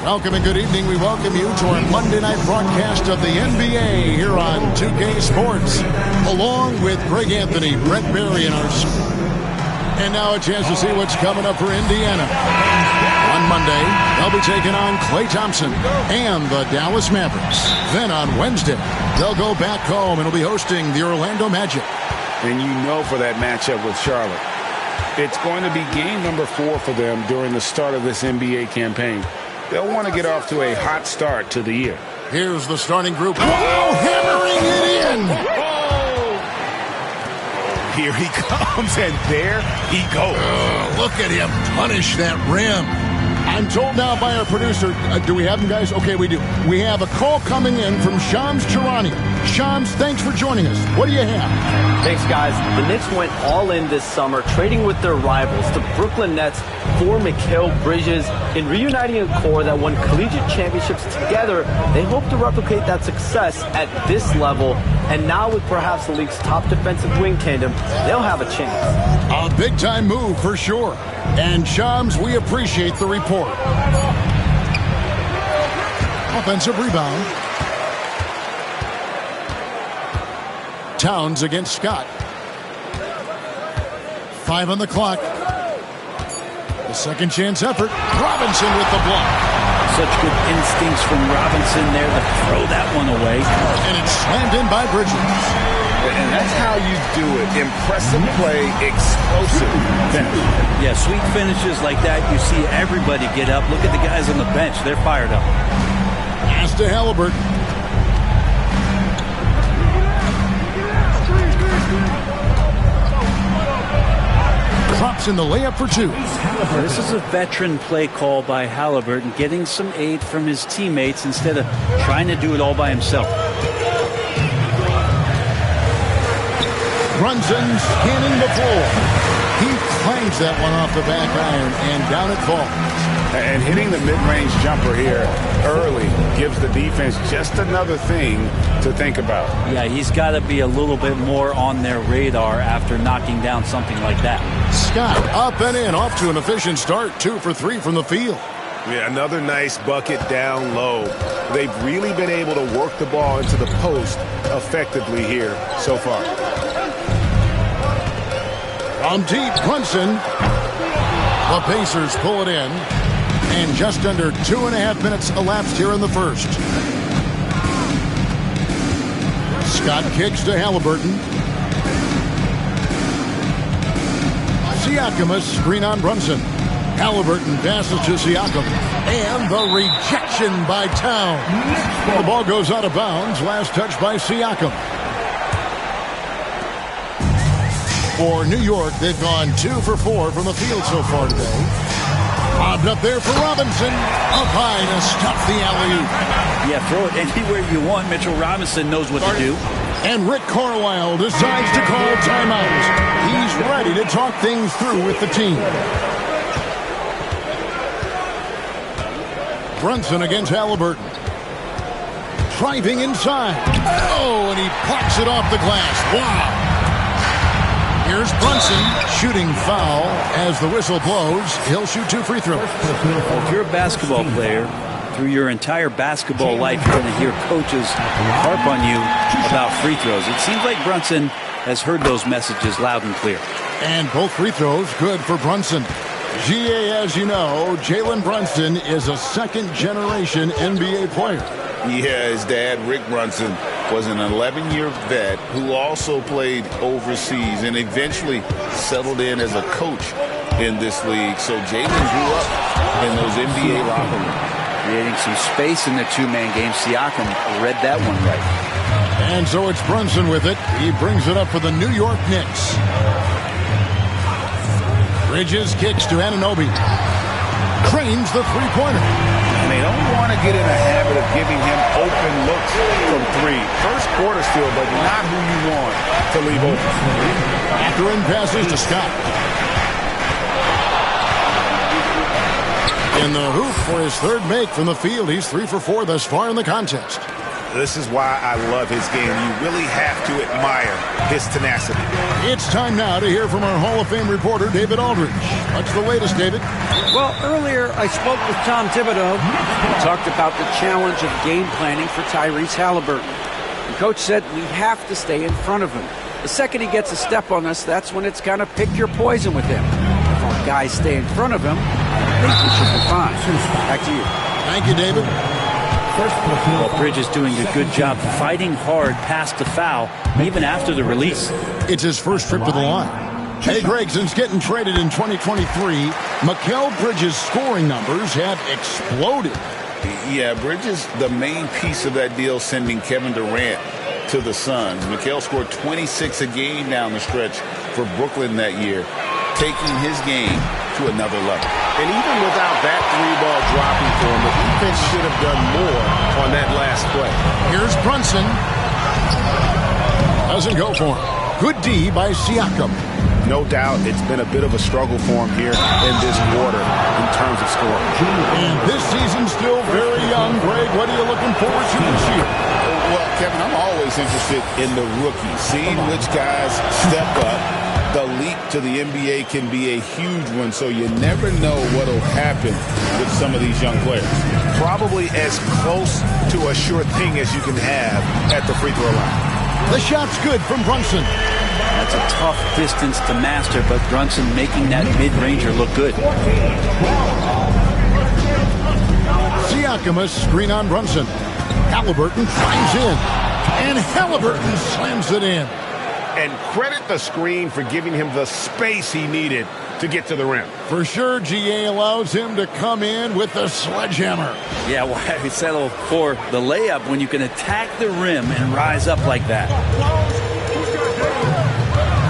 Welcome and good evening. We welcome you to our Monday night broadcast of the NBA here on 2K Sports, along with Greg Anthony, Brett Berry, and our... And now a chance to see what's coming up for Indiana. On Monday, they'll be taking on Klay Thompson and the Dallas Mavericks. Then on Wednesday, they'll go back home and will be hosting the Orlando Magic. And you know for that matchup with Charlotte, it's going to be game number 4 for them during the start of this NBA campaign. They'll want to get off to a hot start to the year. Here's the starting group. Whoa, hammering it in. Here he comes, and there he goes. Look at him punish that rim. I'm told now by our producer, do we have him, guys? Okay, we do. We have a call coming in from Shams Charania. Shams, thanks for joining us. What do you have? Thanks, guys. The Knicks went all in this summer, trading with their rivals, the Brooklyn Nets, for Mikal Bridges. In reuniting a core that won collegiate championships together, they hope to replicate that success at this level. And now with perhaps the league's top defensive wing tandem, they'll have a chance. A big-time move for sure. And Shams, we appreciate the report. Offensive rebound. Towns against Scott. 5 on the clock. The second chance effort. Robinson with the block. Such good instincts from Robinson there to throw that one away. And it's slammed in by Bridges. And that's how you do it. Impressive play, explosive finish. Yeah, sweet finishes like that. You see everybody get up. Look at the guys on the bench. They're fired up. Pass to Halliburton. Drops in the layup for 2. This is a veteran play call by Halliburton, getting some aid from his teammates instead of trying to do it all by himself. Brunson scanning the floor. He clangs that one off the back iron and down it falls. And hitting the mid-range jumper here early gives the defense just another thing to think about. Yeah, he's got to be a little bit more on their radar after knocking down something like that. Scott up and in, off to an efficient start. 2 for 3 from the field. Yeah, another nice bucket down low. They've really been able to work the ball into the post effectively here so far. From deep, Brunson. The Pacers pull it in. And just under 2.5 minutes elapsed here in the first. Scott kicks to Halliburton. Siakam, a screen on Brunson. Halliburton passes to Siakam. And the rejection by Towns. The ball goes out of bounds. Last touch by Siakam. For New York, they've gone 2 for 4 from the field so far today. Bobbed up there for Robinson. Up high to stop the alley-oop. Yeah, throw it anywhere you want. Mitchell Robinson knows what to do. And Rick Carlisle decides to call timeout. He's ready to talk things through with the team. Brunson against Halliburton. Driving inside. Oh, and he plucks it off the glass. Wow. Here's Brunson shooting foul as the whistle blows. He'll shoot 2 free throws. Well, if you're a basketball player, through your entire basketball life, you're going to hear coaches harp on you about free throws. It seems like Brunson has heard those messages loud and clear. And both free throws good for Brunson. GA, as you know, Jalen Brunson is a second-generation NBA player. Yeah, his dad, Rick Brunson, was an 11-year vet who also played overseas and eventually settled in as a coach in this league. So Jalen grew up in those NBA locker rooms. Creating some space in the two-man game. Siakam read that one right. And so it's Brunson with it. He brings it up for the New York Knicks. Bridges kicks to Anunoby. Cranes the three-pointer. And they don't want to get in a habit of giving him open looks from 3. First quarter still, but not who you want to leave open. After-in passes to Scott. In the hoop for his 3rd make from the field. He's 3 for 4 thus far in the contest. This is why I love his game. You really have to admire his tenacity. It's time now to hear from our Hall of Fame reporter, David Aldridge. What's the latest, David? Well, earlier I spoke with Tom Thibodeau. We talked about the challenge of game planning for Tyrese Halliburton. The coach said we have to stay in front of him. The second he gets a step on us, that's when it's kind of pick your poison with him. If our guys stay in front of him, I think we should be fine. Back to you. Thank you, David. Well, Bridges doing a good job fighting hard past the foul, even after the release. It's his first trip to the line. Hey, Greg, since getting traded in 2023, Mikal Bridges' scoring numbers have exploded. Yeah, Bridges, the main piece of that deal, sending Kevin Durant to the Suns. Mikal scored 26 a game down the stretch for Brooklyn that year, taking his game to another level. And even without that three-ball dropping for him, the defense should have done more on that last play. Here's Brunson. Doesn't go for him. Good D by Siakam. No doubt it's been a bit of a struggle for him here in this quarter in terms of scoring. And this season's still very young. Greg, what are you looking forward to this year? Well, Kevin, I'm always interested in the rookies, seeing which guys step up. The leap to the NBA can be a huge one, so you never know what will happen with some of these young players. Probably as close to a sure thing as you can have at the free throw line. The shot's good from Brunson. That's a tough distance to master, but Brunson making that mid-ranger look good. Siakam, a screen on Brunson. Halliburton finds in, and Halliburton slams it in. And credit the screen for giving him the space he needed to get to the rim. For sure, GA allows him to come in with the sledgehammer. Yeah, why settle for the layup when you can attack the rim and rise up like that?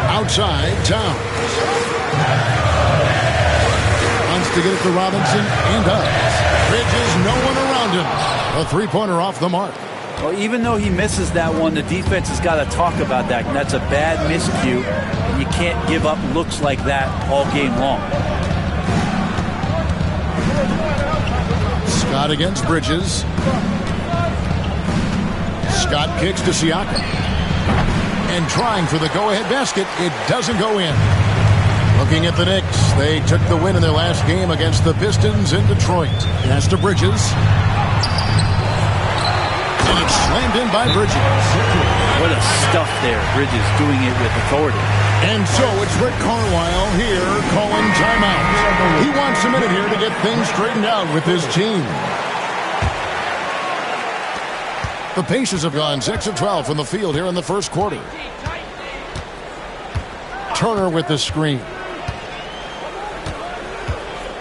Outside, Towns. Wants to get it to Robinson, and does. Bridges, no one around him. A three-pointer off the mark. Well, even though he misses that one, the defense has got to talk about that. And that's a bad miscue. And you can't give up looks like that all game long. Scott against Bridges. Scott kicks to Siakam. And trying for the go-ahead basket. It doesn't go in. Looking at the Knicks, they took the win in their last game against the Pistons in Detroit. Pass to Bridges. And it's slammed in by Bridges. What a stuff there. Bridges doing it with authority. And so it's Rick Carlisle here calling timeout. He wants a minute here to get things straightened out with his team. The Pacers have gone 6 of 12 from the field here in the first quarter. Turner with the screen.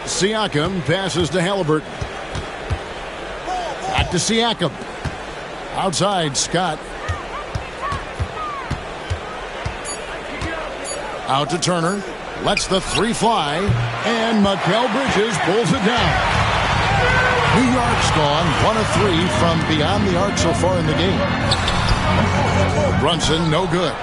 Siakam passes to Halliburton. Back to Siakam. Outside, Scott. Out to Turner. Lets the three fly. And Mikal Bridges pulls it down. New York's gone 1 of 3 from beyond the arc so far in the game. Brunson, no good.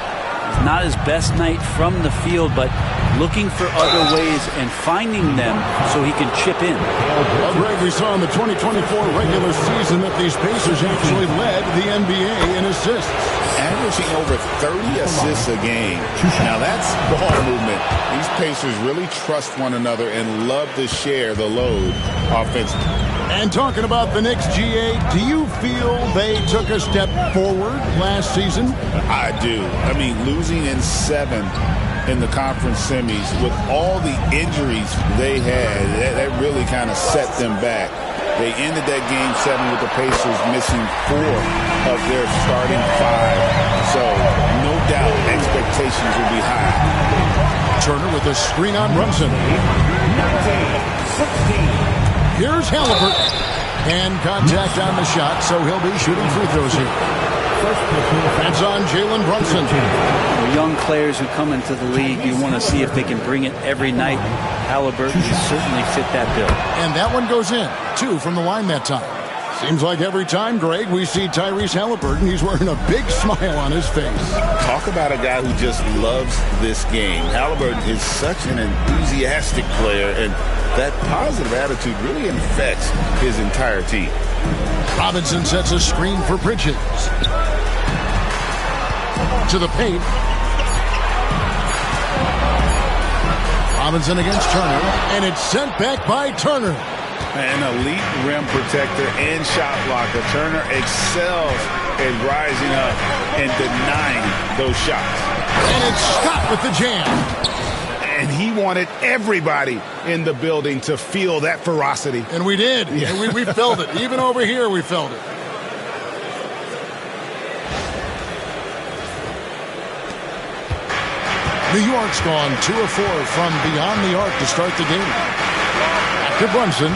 Not his best night from the field, but looking for other ways and finding them so he can chip in. Well, Greg, we saw in the 2024 regular season that these Pacers actually led the NBA in assists. Averaging over 30 assists a game. Now that's ball movement. These Pacers really trust one another and love to share the load offensively. And talking about the Knicks, GA, do you feel they took a step forward last season? I do. I mean, losing in 7 in the conference semis with all the injuries they had, that really kind of set them back. They ended that game 7 with the Pacers missing 4 of their starting 5. So, no doubt, expectations will be high. Turner with a screen on Brunson. Here's Halliburton. And contact on the shot, so he'll be shooting free throws here. That's on Jalen Brunson. Young players who come into the league, you want to see if they can bring it every night. Halliburton certainly fit that bill. And that one goes in. 2 from the line that time. Seems like every time, Greg, we see Tyrese Halliburton, he's wearing a big smile on his face. Talk about a guy who just loves this game. Halliburton is such an enthusiastic player, and that positive attitude really infects his entire team. Robinson sets a screen for Bridges. To the paint. Robinson against Turner, and it's sent back by Turner. An elite rim protector and shot blocker. Turner excels at rising up and denying those shots. And it's Scott with the jam. And he wanted everybody in the building to feel that ferocity. And we did. Yeah. And we felt it. Even over here, we felt it. New York's gone 2 of 4 from beyond the arc to start the game. Back to Brunson.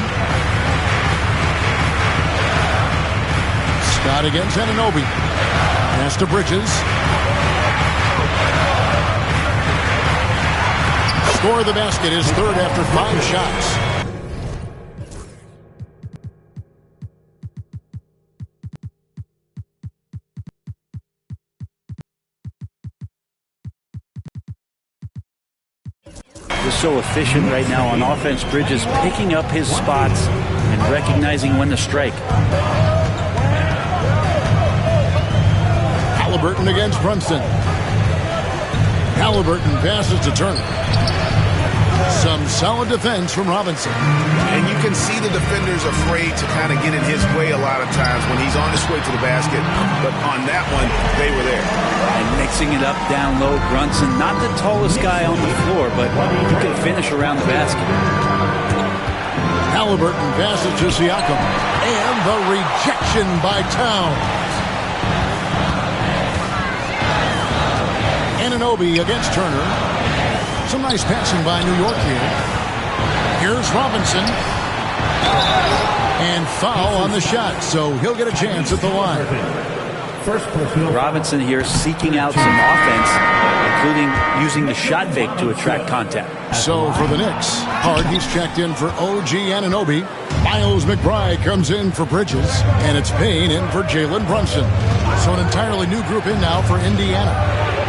Scott against Anunoby. Pass to Bridges. Score the basket, his third after 5 shots. He's so efficient right now on offense. Bridges picking up his spots and recognizing when to strike. Halliburton against Brunson. Halliburton passes to Turner. Some solid defense from Robinson. And you can see the defenders afraid to kind of get in his way a lot of times when he's on his way to the basket. But on that one, they were there. And mixing it up down low, Brunson, not the tallest guy on the floor, but he can finish around the basket. Halliburton passes to Siakam. And the rejection by Towns. Anunoby against Turner. Some nice passing by New York here. Here's Robinson. And foul on the shot, so he'll get a chance at the line. Robinson here seeking out some offense, including using the shot fake to attract contact. So for the Knicks, Hard, he's checked in for OG Anunoby. Miles McBride comes in for Bridges. And it's Payne in for Jalen Brunson. So an entirely new group in now for Indiana.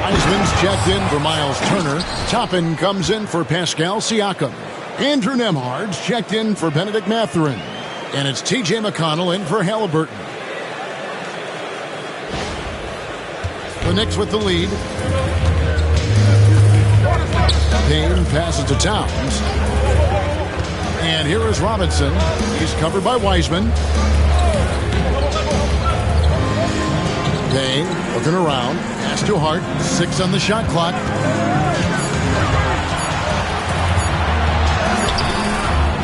Heisman's checked in for Miles Turner. Toppin comes in for Pascal Siakam. Andrew Nembhard's checked in for Benedict Mathurin. And it's T.J. McConnell in for Halliburton. The Knicks with the lead. Payne passes to Towns. And here is Robinson. He's covered by Wiseman. Payne looking around. Pass to Hart. 6 on the shot clock.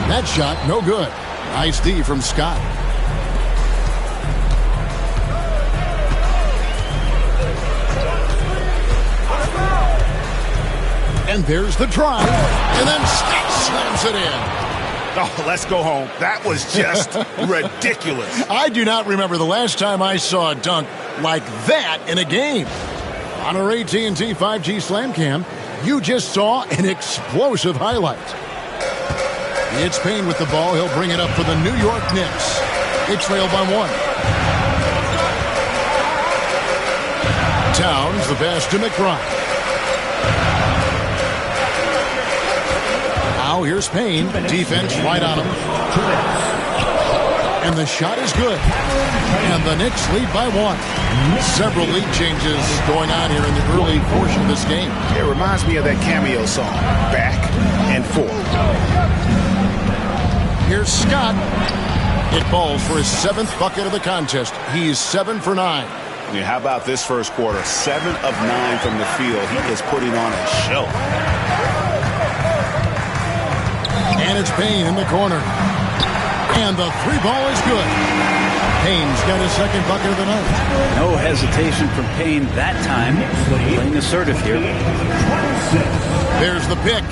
That shot, no good. Nice D from Scott. And there's the drive. And then Scott slams it in. Oh, let's go home. That was just ridiculous. I do not remember the last time I saw a dunk like that in a game. On our AT&T 5G Slam Cam, you just saw an explosive highlight. It's Payne with the ball. He'll bring it up for the New York Knicks. They trail by 1. Towns, the pass to McBride. Now here's Payne. Defense right on him. And the shot is good. And the Knicks lead by 1. Several lead changes going on here in the early portion of this game. It reminds me of that cameo song, Back and Forth. Here's Scott. It falls for his 7th bucket of the contest. He's 7 for 9. Yeah, how about this first quarter? 7 of 9 from the field. He is putting on a show. And it's Payne in the corner. And the 3-ball is good. Payne's got his 2nd bucket of the night. No hesitation from Payne that time. Playing assertive here. There's the pick.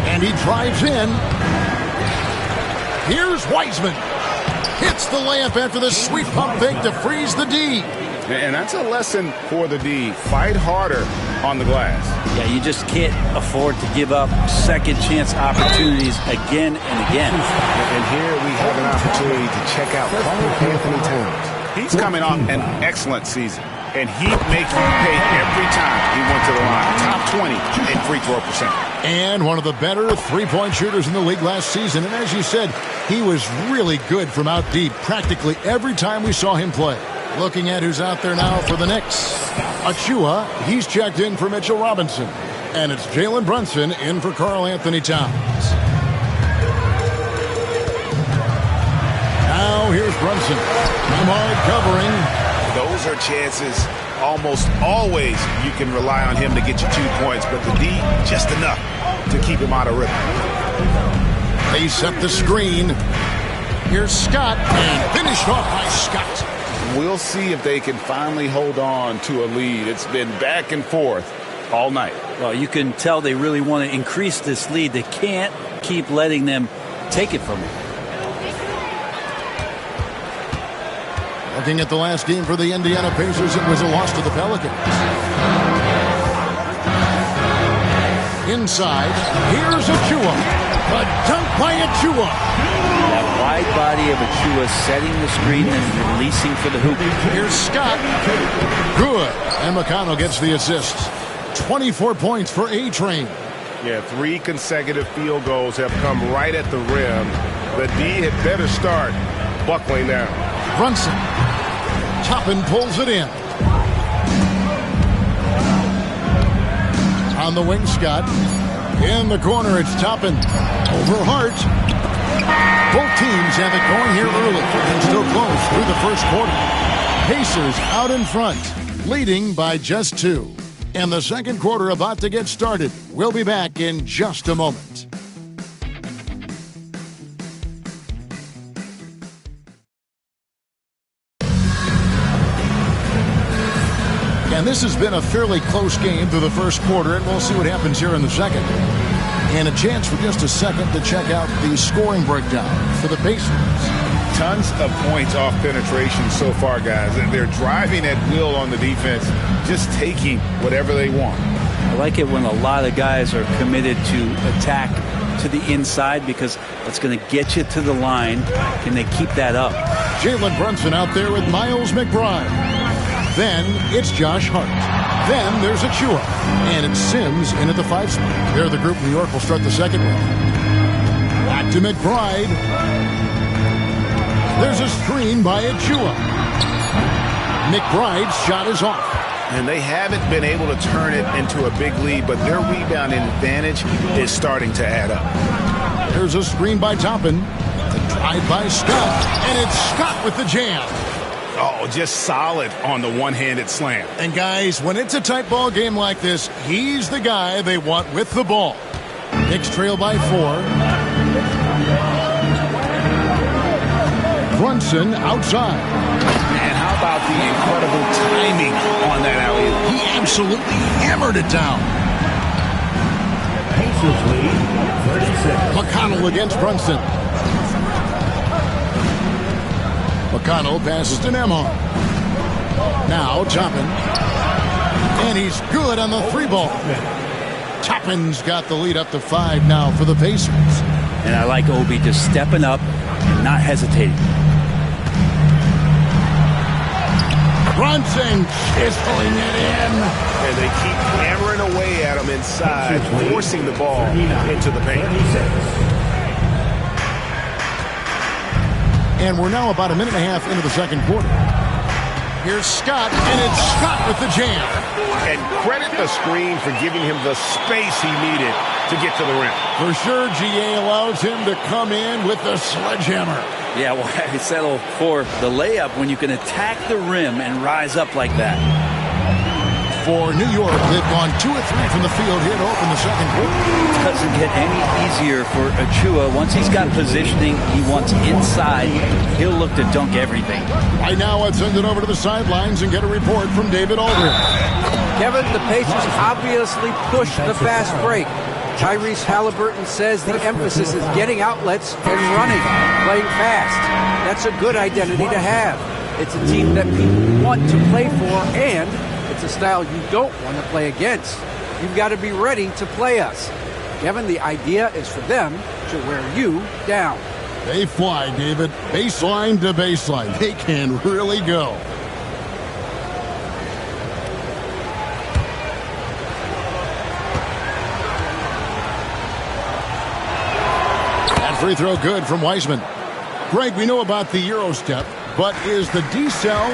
And he drives in. Here's Wiseman. Hits the layup after the sweet pump fake to freeze the D. And that's a lesson for the D. Fight harder on the glass. Yeah, you just can't afford to give up second chance opportunities again and again. And here we have an opportunity to check out Anthony Towns. He's coming off an excellent season. And he makes you pay every time he went to the line. Top 20 in free throw percent. And one of the better three-point shooters in the league last season. And as you said, he was really good from out deep practically every time we saw him play. Looking at who's out there now for the Knicks. Achua, he's checked in for Mitchell Robinson. And it's Jalen Brunson in for Karl Anthony Towns. Now here's Brunson. Hard covering. Those are chances almost always you can rely on him to get you 2 points, but the D, just enough to keep him out of rhythm. They set the screen. Here's Scott, and finished off by Scott. We'll see if they can finally hold on to a lead. It's been back and forth all night. Well, you can tell they really want to increase this lead. They can't keep letting them take it from them. Looking at the last game for the Indiana Pacers, it was a loss to the Pelicans. Inside, here's Achua. A dunk by Achua. That wide body of Achua setting the screen and releasing for the hoop. Here's Scott. Good. And McConnell gets the assist. 24 points for A-Train. Yeah, 3 consecutive field goals have come right at the rim. The D had better start buckling down. Brunson. Toppin pulls it in. On the wing, Scott. In the corner, it's Toppin. Over Hart. Both teams have it going here early and still close through the first quarter. Pacers out in front, leading by just 2. And the second quarter about to get started. We'll be back in just a moment. And this has been a fairly close game through the first quarter, and we'll see what happens here in the second. And a chance for just a second to check out the scoring breakdown for the Pacers. Tons of points off penetration so far, guys. And they're driving at will on the defense, just taking whatever they want. I like it when a lot of guys are committed to attack to the inside because that's going to get you to the line. Can they keep that up? Jalen Brunson out there with Miles McBride. Then it's Josh Hart. Then there's Achua. And it's Sims in at the 5 spot. They're the group New York will start the second with. Back to McBride. There's a screen by Achua. McBride's shot is off. And they haven't been able to turn it into a big lead, but their rebounding advantage is starting to add up. There's a screen by Toppin. A drive by Scott. And it's Scott with the jam. Oh, just solid on the one-handed slam. And guys, when it's a tight ball game like this, he's the guy they want with the ball. Knicks trail by 4. Brunson outside. And how about the incredible timing on that alley-oop? He absolutely hammered it down. Pacers lead 36. McConnell against Brunson. McConnell passes to Nembhard. Now Toppin. And he's good on the 3-ball. Toppin's got the lead up to 5 now for the Pacers. And I like Obi just stepping up and not hesitating. Brunson chiseling it in. And they keep hammering away at him inside, forcing the ball into the paint. And we're now about a minute and a half into the second quarter. Here's Scott, and it's Scott with the jam. And credit the screen for giving him the space he needed to get to the rim. For sure, GA allows him to come in with the sledgehammer. Yeah, well, I settle for the layup when you can attack the rim and rise up like that. For New York, they've gone 2 of 3 from the field here to open the second quarter. It doesn't get any easier for Achua. Once he's got positioning, he wants inside. He'll look to dunk everything. Right now, let's send it over to the sidelines and get a report from David Aldridge. Kevin, the Pacers obviously pushed the fast break. Tyrese Halliburton says the emphasis is getting outlets and running, playing fast. That's a good identity to have. It's a team that people want to play for, and it's a style you don't want to play against. You've got to be ready to play us. Kevin, the idea is for them to wear you down. They fly, David. Baseline to baseline. They can really go. That free throw good from Wiseman. Greg, we know about the Euro step. But is the decel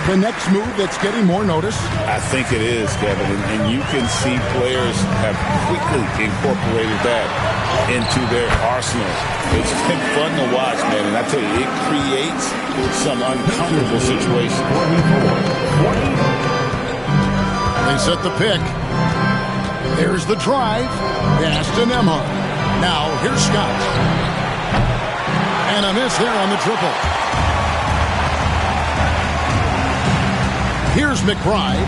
the next move that's getting more notice? I think it is, Kevin, and you can see players have quickly incorporated that into their arsenal. It's been fun to watch, man, and I tell you, it creates some uncomfortable situations. They set the pick. There's the drive. Pass to Nembhard. Now, here's Scott. And a miss there on the triple. Here's McBride.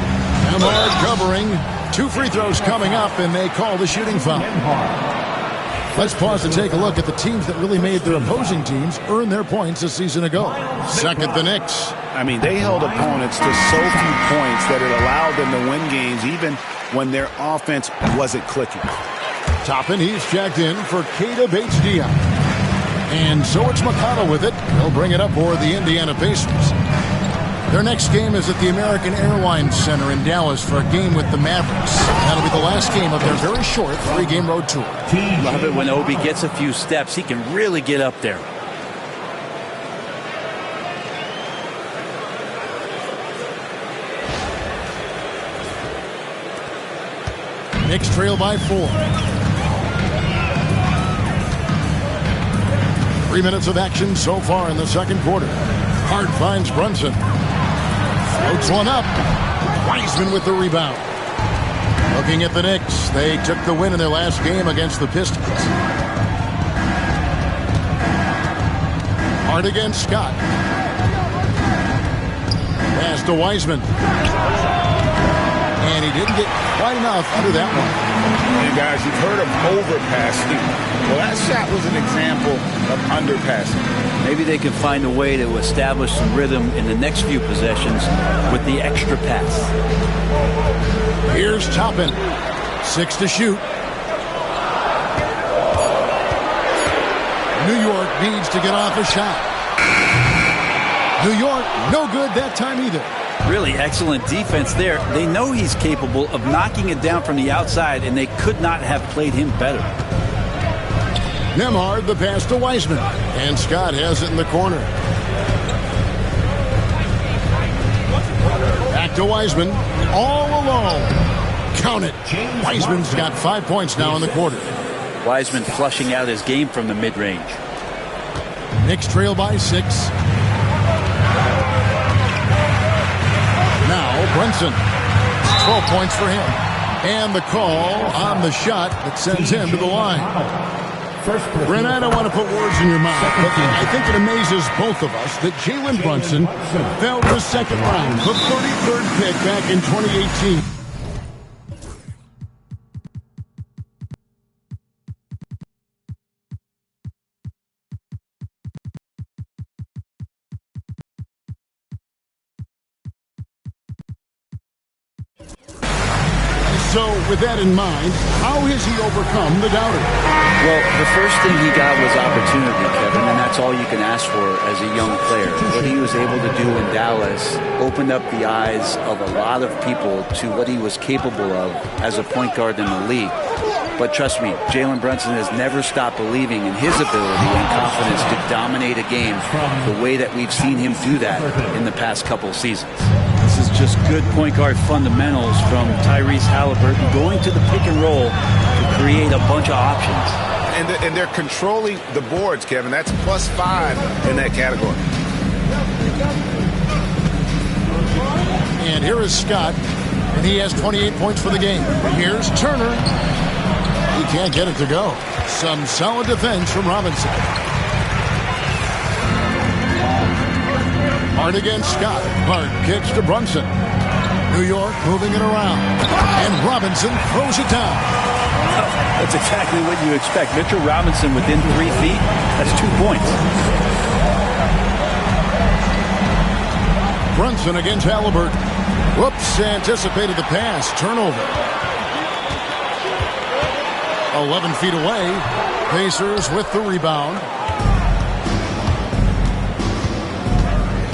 Nembhard covering. 2 free throws coming up, and they call the shooting foul. Let's pause to take a look at the teams that really made their opposing teams earn their points a season ago. Second, the Knicks. I mean, they held opponents to so few points that it allowed them to win games even when their offense wasn't clicking. Toppin, he's checked in for Keita Bates-Diop. And so it's McConnell with it. He'll bring it up for the Indiana Pacers. Their next game is at the American Airlines Center in Dallas for a game with the Mavericks. That'll be the last game of their very short 3-game road tour. Love it when Obi gets a few steps. He can really get up there. Knicks trail by 4. 3 minutes of action so far in the second quarter. Hart finds Brunson. Floats one up. Wiseman with the rebound. Looking at the Knicks, they took the win in their last game against the Pistons. Hart against Scott. Pass to Wiseman. And he didn't get quite enough under that one. And guys, you've heard of overpassing. Well, that shot was an example of underpassing. Maybe they can find a way to establish some rhythm in the next few possessions with the extra pass. Here's Toppin. 6 to shoot. New York needs to get off a shot. New York, no good that time either. Really excellent defense there. They know he's capable of knocking it down from the outside, and they could not have played him better. Nembhard, the pass to Wiseman. And Scott has it in the corner. Back to Wiseman. All alone. Count it. Wiseman's got 5 points now in the quarter. Wiseman flushing out his game from the mid-range. Knicks trail by 6. Now Brunson. 12 points for him. And the call on the shot that sends him to the line. Brent, I don't want to put words in your mouth, but I think it amazes both of us that Jalen Brunson fell to the second round, the 33rd pick back in 2018. So, with that in mind, how has he overcome the doubter? Well, the first thing he got was opportunity, Kevin, and that's all you can ask for as a young player. What he was able to do in Dallas opened up the eyes of a lot of people to what he was capable of as a point guard in the league. But trust me, Jalen Brunson has never stopped believing in his ability and confidence to dominate a game the way that we've seen him do that in the past couple seasons. This is just good point guard fundamentals from Tyrese Halliburton going to the pick and roll to create a bunch of options. And they're controlling the boards, Kevin. That's +5 in that category. And here is Scott, and he has 28 points for the game. Here's Turner. He can't get it to go. Some solid defense from Robinson. Hart against Scott. Hart kicks to Brunson. New York moving it around. And Robinson throws it down. That's exactly what you expect. Mitchell Robinson within 3 feet. That's 2 points. Brunson against Halliburton. Whoops, anticipated the pass. Turnover. 11 feet away. Pacers with the rebound.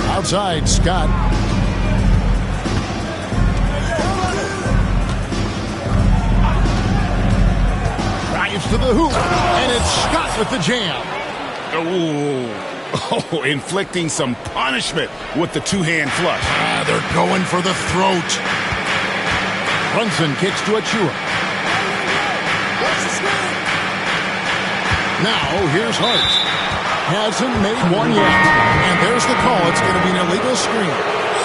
Outside, Scott. Drives to the hoop, and it's Scott with the jam. Ooh. Oh, inflicting some punishment with the two-hand flush. They're going for the throat. Brunson kicks to Achua. Now, here's Hart. Hasn't made one yet. And there's the call. It's going to be an illegal screen.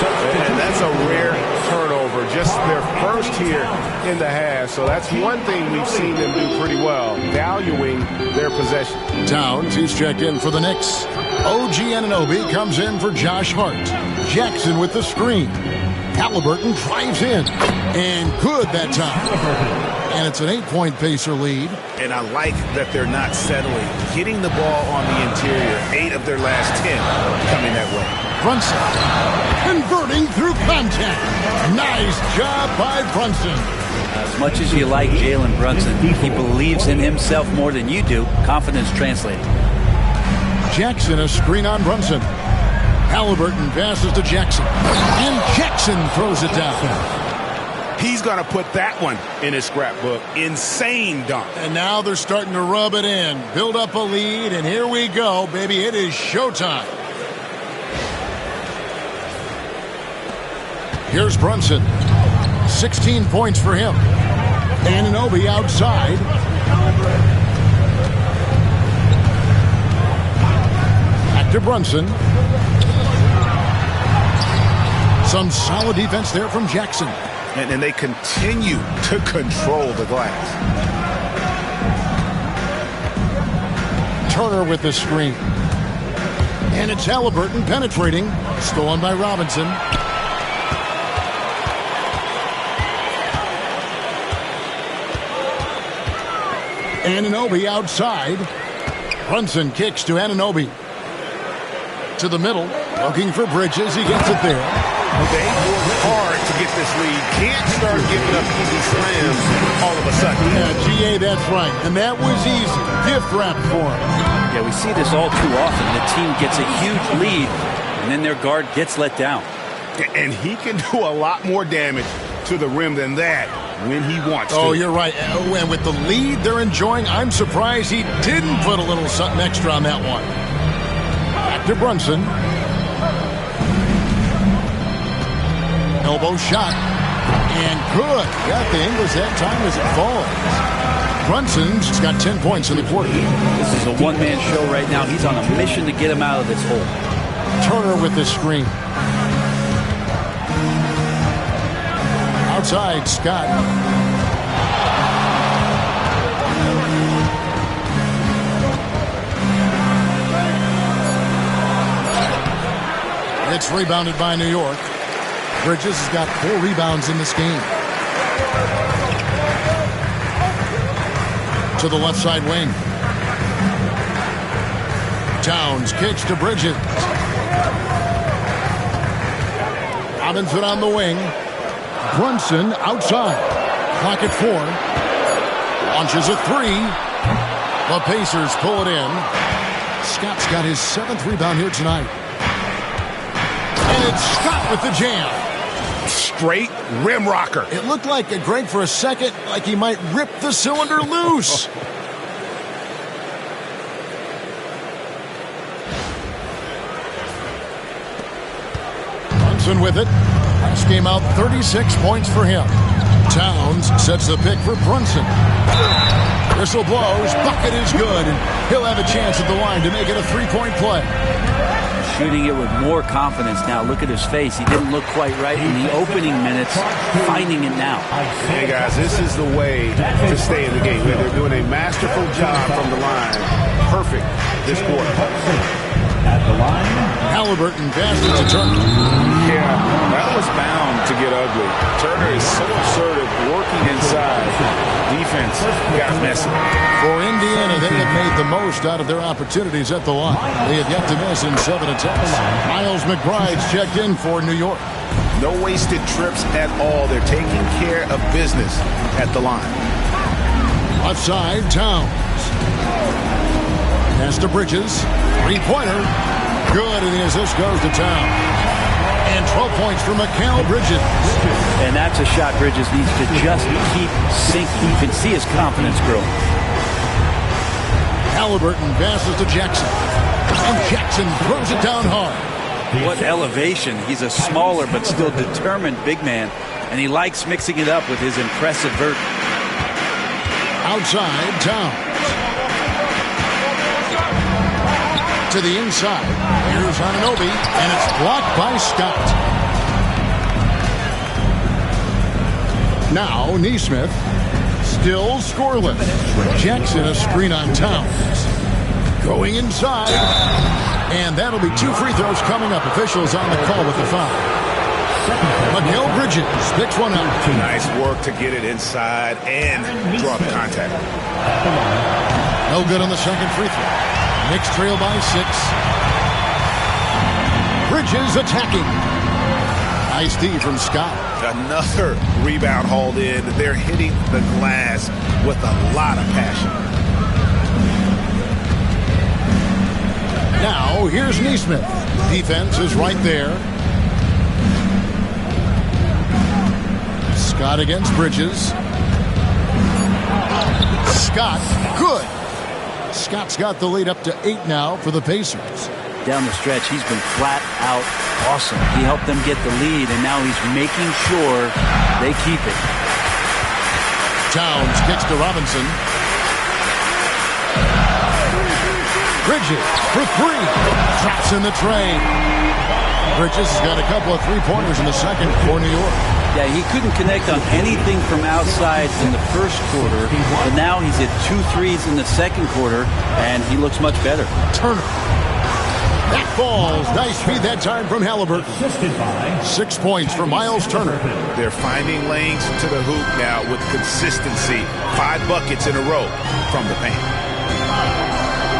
And that's a rare turnover. Just their first here in the half. So that's one thing we've seen them do pretty well, valuing their possession. Towns, he's checked in for the Knicks. OG Anunoby comes in for Josh Hart. Jackson with the screen. Halliburton drives in. And good that time. And it's an 8-point Pacer lead. And I like that they're not settling. Getting the ball on the interior. 8 of their last 10 coming that way. Brunson converting through contact. Nice job by Brunson. As much as you like Jalen Brunson, he believes in himself more than you do. Confidence translating. Jackson, a screen on Brunson. Halliburton passes to Jackson. And Jackson throws it down. He's going to put that one in his scrapbook. Insane dunk. And now they're starting to rub it in. Build up a lead, and here we go, baby. It is showtime. Here's Brunson. 16 points for him. Anunoby outside. Back to Brunson. Some solid defense there from Jackson. And they continue to control the glass. Turner with the screen. And it's Halliburton penetrating. Stolen by Robinson. Anunoby outside. Brunson kicks to Anunoby. To the middle. Looking for Bridges. He gets it there. They worked hard to get this lead. Can't start giving up easy slams all of a sudden. Yeah, GA, that's right. And that was easy. Gift wrap for him. Yeah, we see this all too often. The team gets a huge lead, and then their guard gets let down. And he can do a lot more damage to the rim than that when he wants to. Oh, you're right. And with the lead they're enjoying, I'm surprised he didn't put a little something extra on that one. Back to Brunson. Elbow shot. And good. Got the Ingles that time as it falls. Brunson's got 10 points in the quarter. This is a one-man show right now. He's on a mission to get him out of this hole. Turner with the screen. Outside, Scott. It's rebounded by New York. Bridges has got 4 rebounds in this game. To the left side wing. Towns kicks to Bridges. Robinson on the wing. Brunson outside. Clock at 4. Launches a 3. The Pacers pull it in. Scott's got his 7th rebound here tonight. And it's Scott with the jam. Straight rim rocker. It looked like Greg for a second, like he might rip the cylinder loose. Brunson with it. Last game out, 36 points for him. Towns sets the pick for Brunson. Whistle blows. Bucket is good. And he'll have a chance at the line to make it a 3-point play. Shooting it with more confidence now. Look at his face. He didn't look quite right in the opening minutes. Finding it now. Hey, guys, this is the way to stay in the game. They're doing a masterful job from the line. Perfect this quarter. At the line, Halliburton passes to Turner. Yeah, that was bound to get ugly. Turner is so assertive, working inside. Defense got messy. For Indiana, they have made the most out of their opportunities at the line. They have yet to miss in 7 attempts. Miles McBride's checked in for New York. No wasted trips at all. They're taking care of business at the line. Left side, Towns. Pass to Bridges. 3-pointer. Good, and the assist goes to Towns. And 12 points for Mikal Bridges. And that's a shot Bridges needs to just keep sinking. You can see his confidence grow. Halliburton passes to Jackson. And Jackson throws it down hard. What elevation. He's a smaller but still determined big man, and he likes mixing it up with his impressive vert. Outside, Towns. To the inside. Here's Anunoby, and it's blocked by Scott. Now, Nesmith. Still scoreless. Jackson a screen on Towns. Going inside. And that'll be 2 free throws coming up. Officials on the call with the foul. Mikal Bridges picks one up. Nice work to get it inside and draw the contact. No good on the second free throw. Knicks trail by 6. Bridges attacking. Nice D from Scott. Another rebound hauled in. They're hitting the glass with a lot of passion. Now, here's Nesmith. Defense is right there. Scott against Bridges. Scott, good. Scott's got the lead up to 8 now for the Pacers. Down the stretch, he's been flat out awesome. He helped them get the lead, and now he's making sure they keep it. Towns kicks to Robinson. Bridges for 3. Traps in the tray. Bridges has got a couple of three-pointers in the second for New York. Yeah, he couldn't connect on anything from outside in the first quarter, but now he's hit 2 threes in the second quarter, and he looks much better. Turner. That falls. Nice feed that time from Halliburton. 6 points for Miles Turner. They're finding lanes to the hoop now with consistency. 5 buckets in a row from the paint.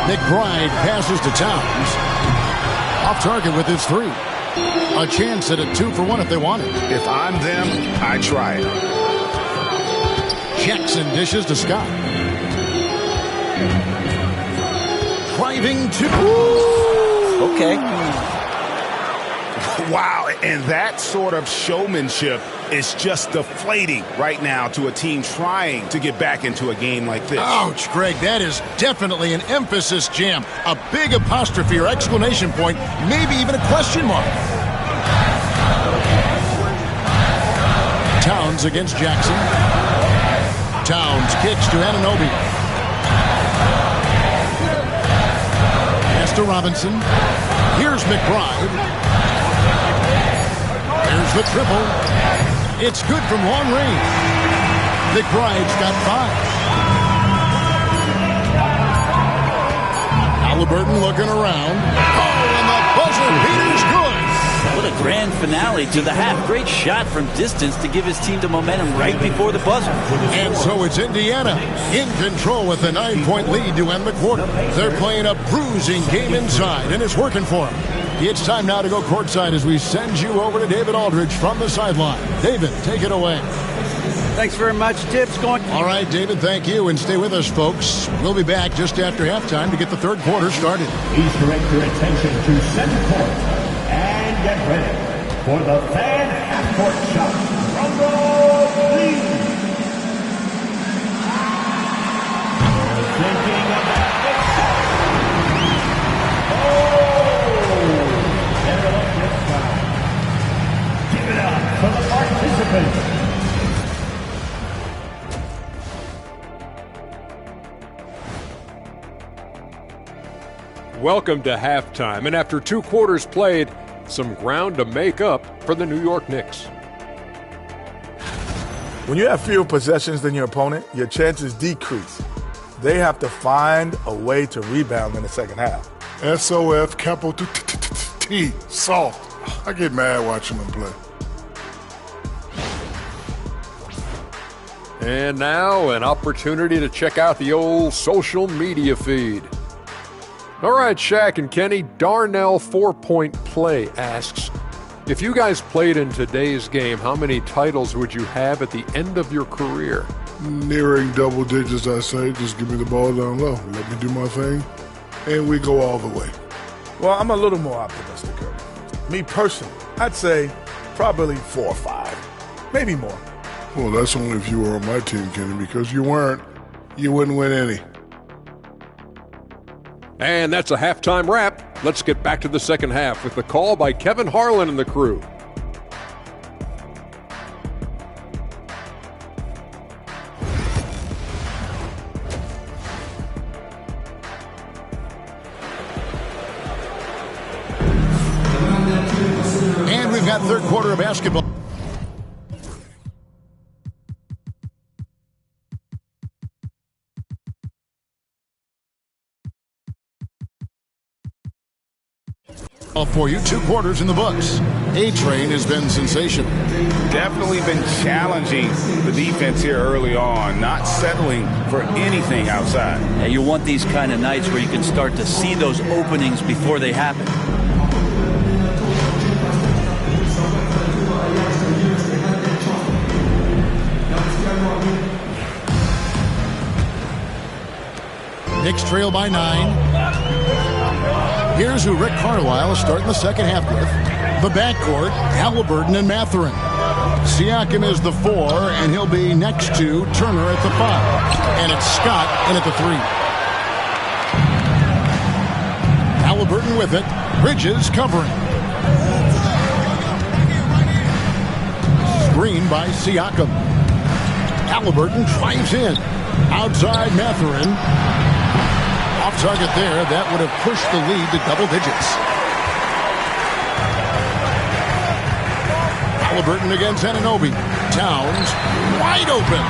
McBride passes to Towns. Off target with his 3. A chance at a 2-for-1 if they want it. If I'm them, I try it. Jackson dishes to Scott. Driving to... Okay. Wow, and that sort of showmanship is just deflating right now to a team trying to get back into a game like this. Ouch, Greg, that is definitely an emphasis jam. A big apostrophe or exclamation point, maybe even a question mark. Towns against Jackson. Towns kicks to Anunoby. Pass to Robinson. Here's McBride. There's the triple. It's good from long range. McBride's got 5. Halliburton looking around. Oh, and the buzzer beater's good. What a grand finale to the half. Great shot from distance to give his team the momentum right before the buzzer. And so it's Indiana in control with a 9-point lead to end the quarter. They're playing a bruising game inside, and it's working for them. It's time now to go courtside as we send you over to David Aldridge from the sideline. David, take it away. Thanks very much. Tips going. All right, David, thank you. And stay with us, folks. We'll be back just after halftime to get the third quarter started. Please direct your attention to center court and get ready for the fan half-court shot. Rumble, please. Thinking of that big shot. They're up this time. Give it up for the participants. Welcome to halftime, and after 2 quarters played, some ground to make up for the New York Knicks. When you have fewer possessions than your opponent, your chances decrease. They have to find a way to rebound in the second half. SOF, capital T, soft. I get mad watching them play. And now, an opportunity to check out the old social media feed. All right, Shaq and Kenny, Darnell 4-Point Play asks, if you guys played in today's game, how many titles would you have at the end of your career? Nearing double digits, I say. Just give me the ball down low. Let me do my thing, and we go all the way. Well, I'm a little more optimistic. Me personally, I'd say probably 4 or 5, maybe more. Well, that's only if you were on my team, Kenny, because you weren't. You wouldn't win any. And that's a halftime wrap. Let's get back to the second half with the call by Kevin Harlan and the crew. And we've got third quarter of basketball. For you, 2 quarters in the books. A-Train has been sensational. Definitely been challenging the defense here early on, not settling for anything outside. Yeah, you want these kind of nights where you can start to see those openings before they happen. Knicks trail by 9. Here's who Rick Carlisle is starting the second half with. The backcourt, Halliburton and Mathurin. Siakam is the 4, and he'll be next to Turner at the 5. And it's Scott in at the 3. Halliburton with it. Bridges covering. Screen by Siakam. Halliburton drives in. Outside Mathurin. Off target there. That would have pushed the lead to double digits. Halliburton against Anunoby. Towns wide open.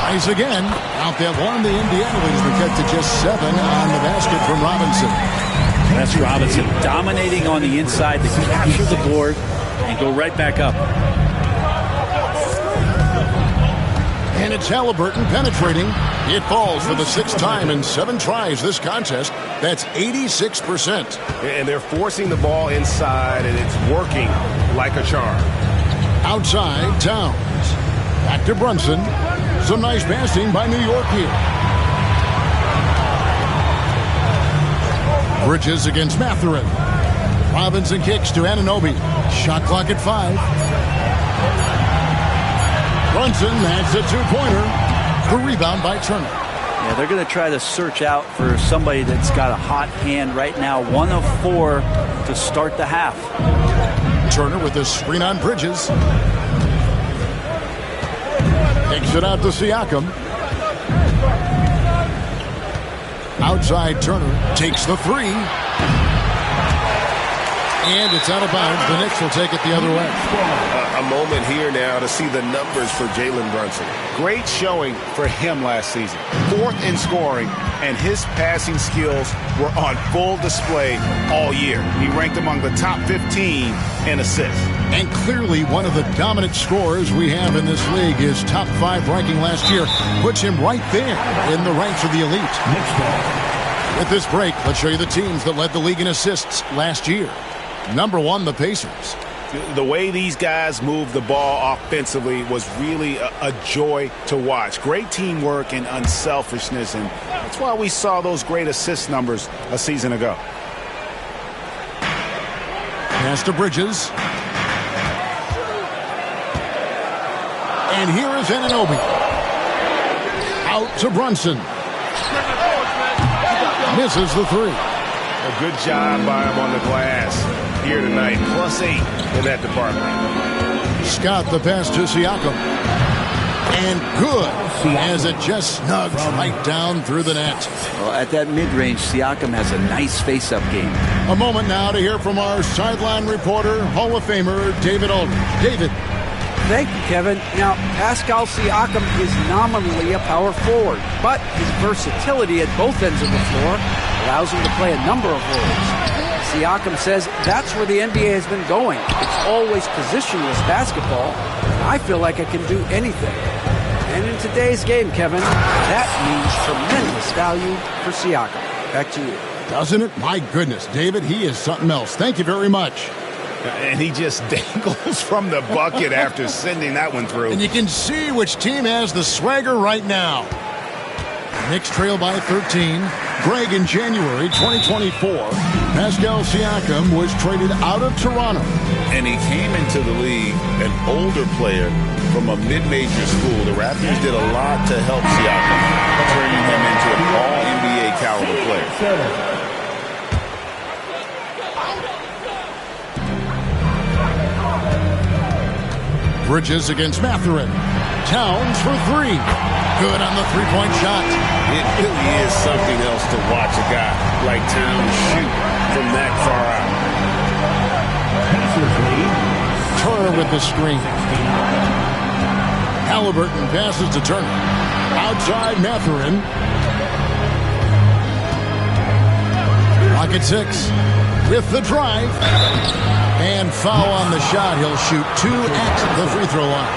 Tries again. Out that one. The Indiana leaders were cut to just 7 on the basket from Robinson. That's Robinson dominating on the inside to capture the board and go right back up. And it's Halliburton penetrating. It falls for the 6th time in 7 tries this contest. That's 86%. And they're forcing the ball inside, and it's working like a charm. Outside, Towns. Back to Brunson. Some nice passing by New York here. Bridges against Mathurin. Robinson kicks to Anunoby. Shot clock at 5. Brunson has a 2-pointer. The rebound by Turner. Yeah, they're going to try to search out for somebody that's got a hot hand right now. 1 of 4 to start the half. Turner with a screen on Bridges. Takes it out to Siakam. Outside Turner takes the 3. And it's out of bounds. The Knicks will take it the other way. A moment here now to see the numbers for Jalen Brunson. Great showing for him last season. 4th in scoring, and his passing skills were on full display all year. He ranked among the top 15 in assists. And clearly one of the dominant scorers we have in this league. His top 5 ranking last year puts him right there in the ranks of the elite. With this break, let's show you the teams that led the league in assists last year. Number 1, the Pacers. The way these guys moved the ball offensively was really a joy to watch. Great teamwork and unselfishness, and that's why we saw those great assist numbers a season ago. Pass to Bridges. And here is Anunoby. Out to Brunson. Misses the 3. A good job by him on the glass here tonight. +8 in that department. Scott the pass to Siakam. And good as it just snugs right down through the net. Well, at that mid-range, Siakam has a nice face-up game. A moment now to hear from our sideline reporter, Hall of Famer David Aldridge. David. Thank you, Kevin. Now, Pascal Siakam is nominally a power forward, but his versatility at both ends of the floor allows him to play a number of roles. Siakam says that's where the NBA has been going. It's always positionless basketball, and I feel like I can do anything. And in today's game, Kevin, that means tremendous value for Siakam. Back to you. Doesn't it? My goodness, David, he is something else. Thank you very much. And he just dangles from the bucket after sending that one through. And you can see which team has the swagger right now. Knicks trail by 13. Greg, in January 2024, Pascal Siakam was traded out of Toronto. And he came into the league an older player from a mid-major school. The Raptors did a lot to help Siakam, turning him into an all-NBA caliber player. Bridges against Mathurin. Towns for three. Good on the three-point shot. It really is something else to watch a guy like Towns shoot from that far out. Turner with the screen. Halliburton passes to Turner. Outside Mathurin. Rocket 6 with the drive. And foul on the shot. He'll shoot 2 at the free throw line.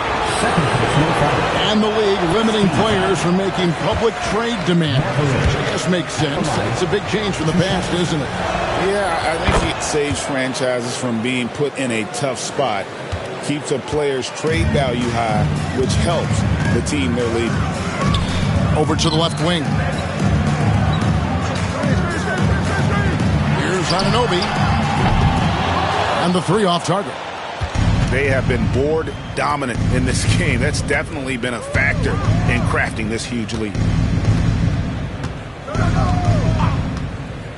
And the league limiting players from making public trade demands. I guess makes sense. It's a big change from the past, isn't it? Yeah, I think it saves franchises from being put in a tough spot. Keeps a player's trade value high, which helps the team they're leaving. Over to the left wing. Here's Anunoby. And the three off target. They have been board dominant in this game. That's definitely been a factor in crafting this huge lead.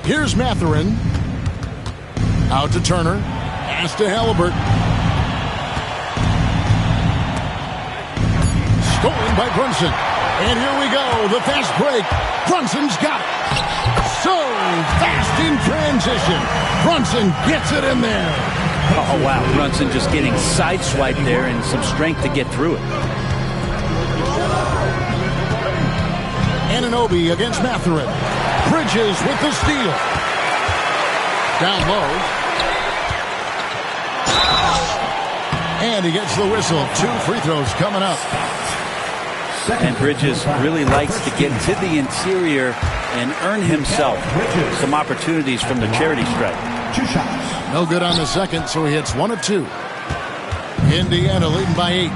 Here's Mathurin. Out to Turner. Pass to Halliburton. Stolen by Brunson. And here we go. The fast break. Brunson's got it. So fast in transition. Brunson gets it in there. Oh, wow. Brunson just getting sideswiped there and some strength to get through it. Anunoby against Mathurin. Bridges with the steal. Down low. And he gets the whistle. 2 free throws coming up. And Bridges really likes to get to the interior and earn himself some opportunities from the charity stripe. 2 shots. No good on the second, so he hits 1 of 2. Indiana leading by 8.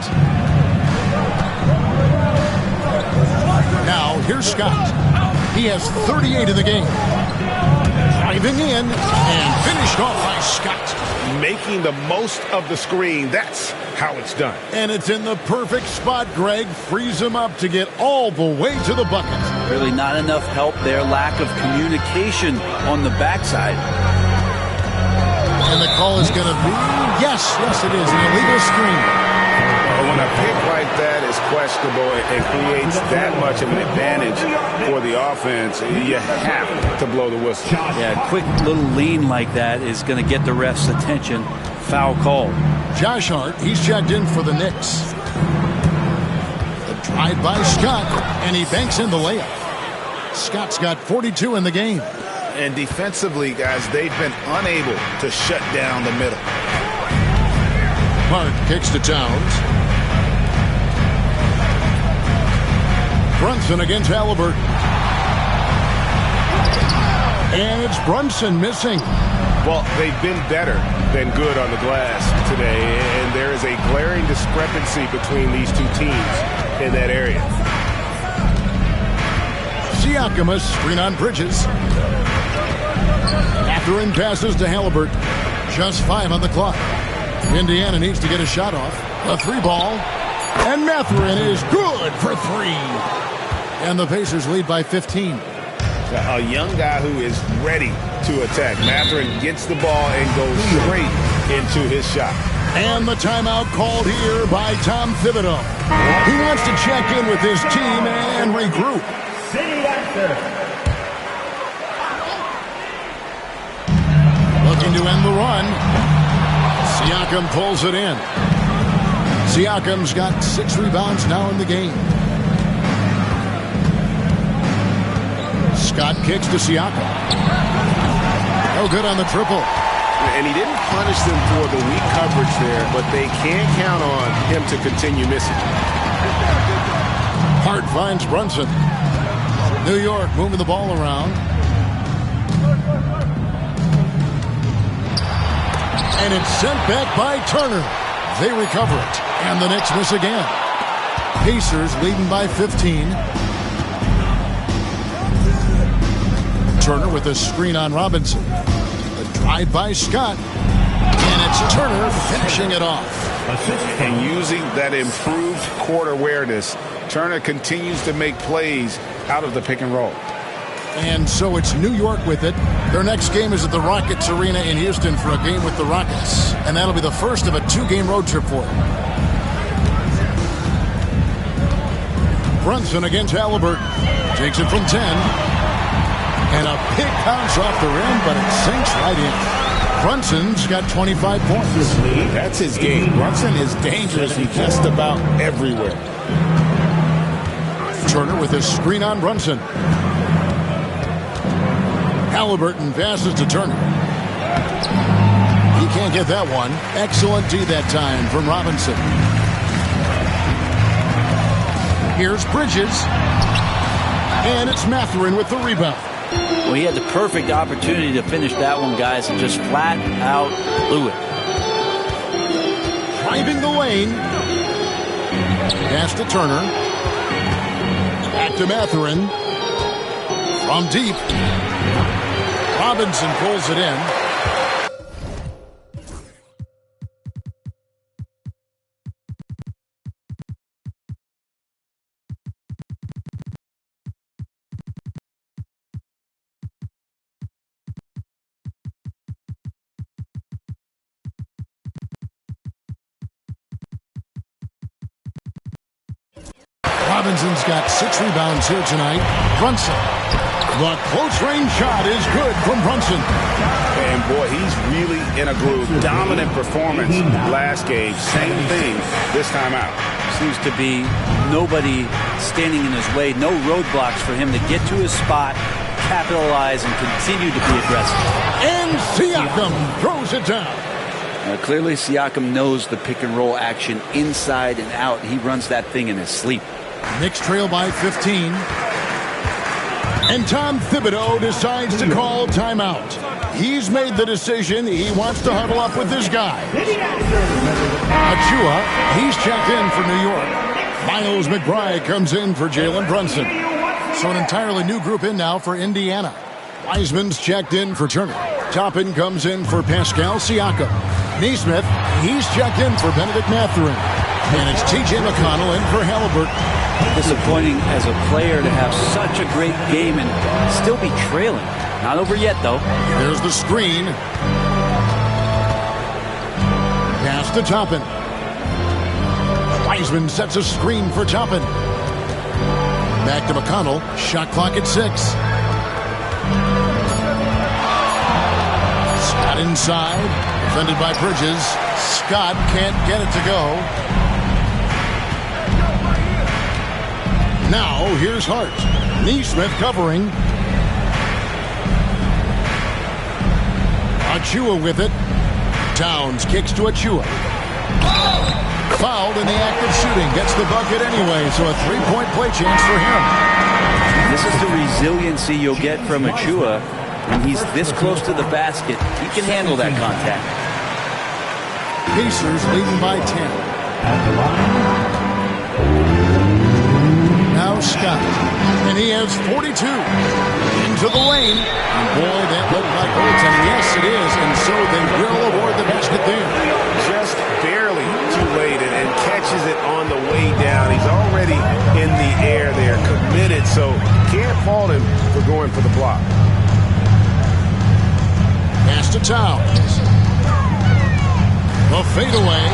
Now, here's Scott. He has 38 in the game. Driving in and finished off by Scott. Making the most of the screen. That's how it's done. And it's in the perfect spot, Greg. Frees him up to get all the way to the bucket. Really not enough help there. Lack of communication on the backside. And the call is going to be, yes, it is, an illegal screen. When a pick like that is questionable and creates that much of an advantage for the offense, you have to blow the whistle. Yeah, a quick little lean like that is going to get the ref's attention. Foul call. Josh Hart, he's checked in for the Knicks. The drive by Scott, and he banks in the layup. Scott's got 42 in the game. And defensively, guys, they've been unable to shut down the middle. Hart kicks to Towns. Brunson against Halliburton. And it's Brunson missing. Well, they've been better than good on the glass today, and there is a glaring discrepancy between these two teams in that area. Siakam, screen on Bridges. Mathurin passes to Halliburton. Just 5 on the clock. Indiana needs to get a shot off. A 3 ball. And Mathurin is good for 3. And the Pacers lead by 15. A young guy who is ready to attack. Mathurin gets the ball and goes straight into his shot. And the timeout called here by Tom Thibodeau. He wants to check in with his team and regroup. Looking to end the run. Siakam pulls it in. Siakam's got 6 rebounds now in the game. Scott kicks to Siakam. No good on the triple. And he didn't punish them for the weak coverage there, but they can't count on him to continue missing. Hart finds Brunson. New York moving the ball around. And it's sent back by Turner. They recover it. And the Knicks miss again. Pacers leading by 15. Turner with a screen on Robinson. The drive by Scott. And it's Turner finishing it off. And using that improved court awareness, Turner continues to make plays out of the pick and roll. And so it's New York with it. Their next game is at the Rockets Arena in Houston for a game with the Rockets. And that'll be the first of a 2-game road trip for them. Brunson against Halliburton. Takes it from 10. And a big bounce off the rim, but it sinks right in. Brunson's got 25 points. That's his game. Brunson is dangerous and just about everywhere. Turner with a screen on Brunson. Halliburton passes to Turner. He can't get that one. Excellent D that time from Robinson. Here's Bridges. And it's Mathurin with the rebound. Well, he had the perfect opportunity to finish that one, guys, and just flat out blew it. Driving the lane. Pass to Turner. Back to Mathurin. From deep. Robinson pulls it in. Robinson's got 6 rebounds here tonight. Brunson. The close-range shot is good from Brunson. And, boy, he's really in a groove. Dominant performance last game. Same thing this time out. Seems to be nobody standing in his way. No roadblocks for him to get to his spot, capitalize, and continue to be aggressive. And Siakam throws it down. Clearly, Siakam knows the pick-and-roll action inside and out. He runs that thing in his sleep. Knicks trail by 15. And Tom Thibodeau decides to call timeout. He's made the decision. He wants to huddle up with this guy. Achua, he's checked in for New York. Miles McBride comes in for Jalen Brunson. So an entirely new group in now for Indiana. Wiseman's checked in for Turner. Toppin comes in for Pascal Siakam. Nesmith, he's checked in for Benedict Mathurin. And it's T.J. McConnell in for Halliburton. Disappointing as a player to have such a great game and still be trailing. Not over yet, though. There's the screen. Pass to Toppin. Wiseman sets a screen for Toppin. Back to McConnell. Shot clock at 6. Scott inside. Defended by Bridges. Scott can't get it to go. Now, here's Hart. Nesmith covering. Achua with it. Towns kicks to Achua. Fouled in the act of shooting. Gets the bucket anyway, so a 3-point play chance for him. This is the resiliency you'll get from Achua. When he's this close to the basket, he can handle that contact. Pacers leading by 10. Now Scott. And he has 42. Into the lane. And boy, that looked like goaltending. Yes, it is. And so they will award the basket there. Just barely too late and catches it on the way down. He's already in the air there, committed. So can't fault him for going for the block. Pass to Towns. The fadeaway.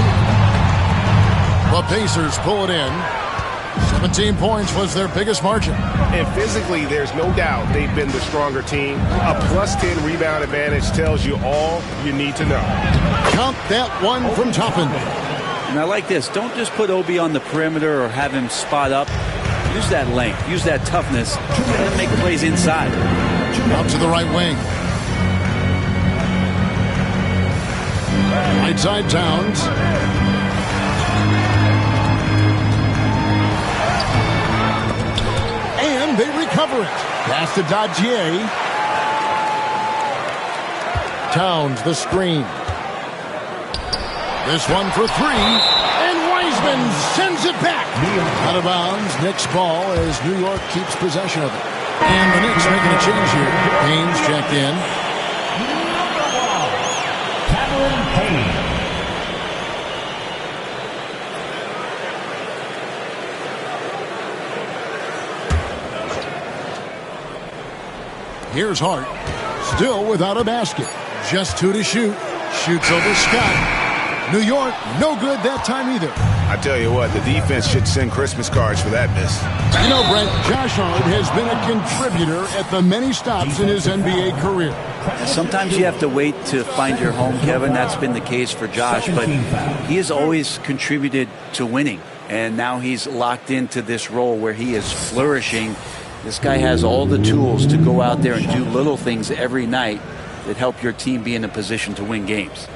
The Pacers pull it in. 17 points was their biggest margin. And physically, there's no doubt they've been the stronger team. A plus 10 rebound advantage tells you all you need to know. Count that one from Toppin. And I like this. Don't just put Obi on the perimeter or have him spot up. Use that length. Use that toughness. Let him make plays inside. Out to the right wing. Right side Towns. And they recover it. Pass to Dadier. Towns the screen. This one for 3. And Wiseman sends it back. Out of bounds. Knicks ball as New York keeps possession of it. And the Knicks making a change here. Haynes checked in. Here's Hart. Still without a basket. Just 2 to shoot. Shoots over Scott. New York, no good that time either. I tell you what, the defense should send Christmas cards for that miss. You know, Brent, Josh Hart has been a contributor at the many stops in his NBA career. Sometimes you have to wait to find your home, Kevin. That's been the case for Josh, but he has always contributed to winning, and now he's locked into this role where he is flourishing. This guy has all the tools to go out there and do little things every night that help your team be in a position to win games.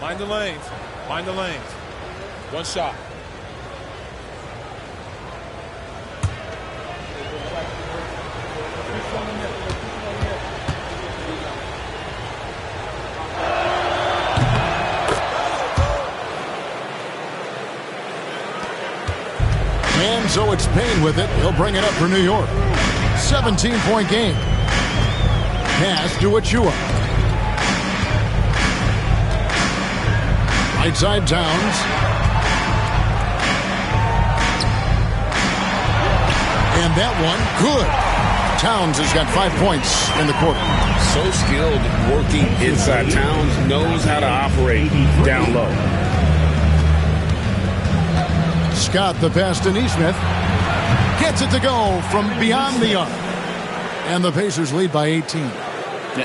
Mind the lanes. Mind the lanes. One shot. And so it's Payne with it. He'll bring it up for New York. 17-point game. Pass to Achua. Right side Towns. And that one, good. Towns has got 5 points in the quarter. So skilled working inside. Towns knows how to operate down low. Scott, the pass to Nesmith. Gets it to go from beyond the arc. And the Pacers lead by 18.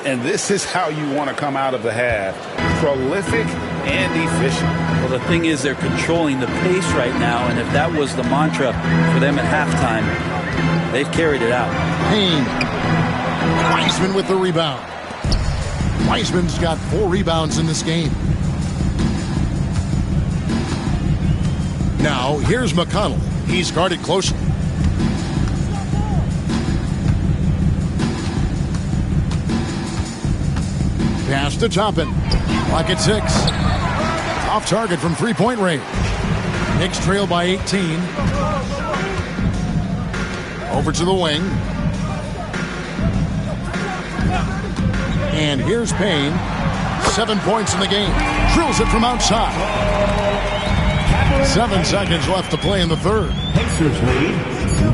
And this is how you want to come out of the half. Prolific and efficient. Well, the thing is they're controlling the pace right now, and if that was the mantra for them at halftime, they've carried it out. Payne. Wiseman with the rebound. Wiseman's got 4 rebounds in this game. Now, here's McConnell. He's guarded closely. Pass to Toppin. Clock at 6. Off target from three-point range. Knicks trail by 18. Over to the wing. And here's Payne. 7 points in the game. Drills it from outside. 7 seconds left to play in the third. Pacers lead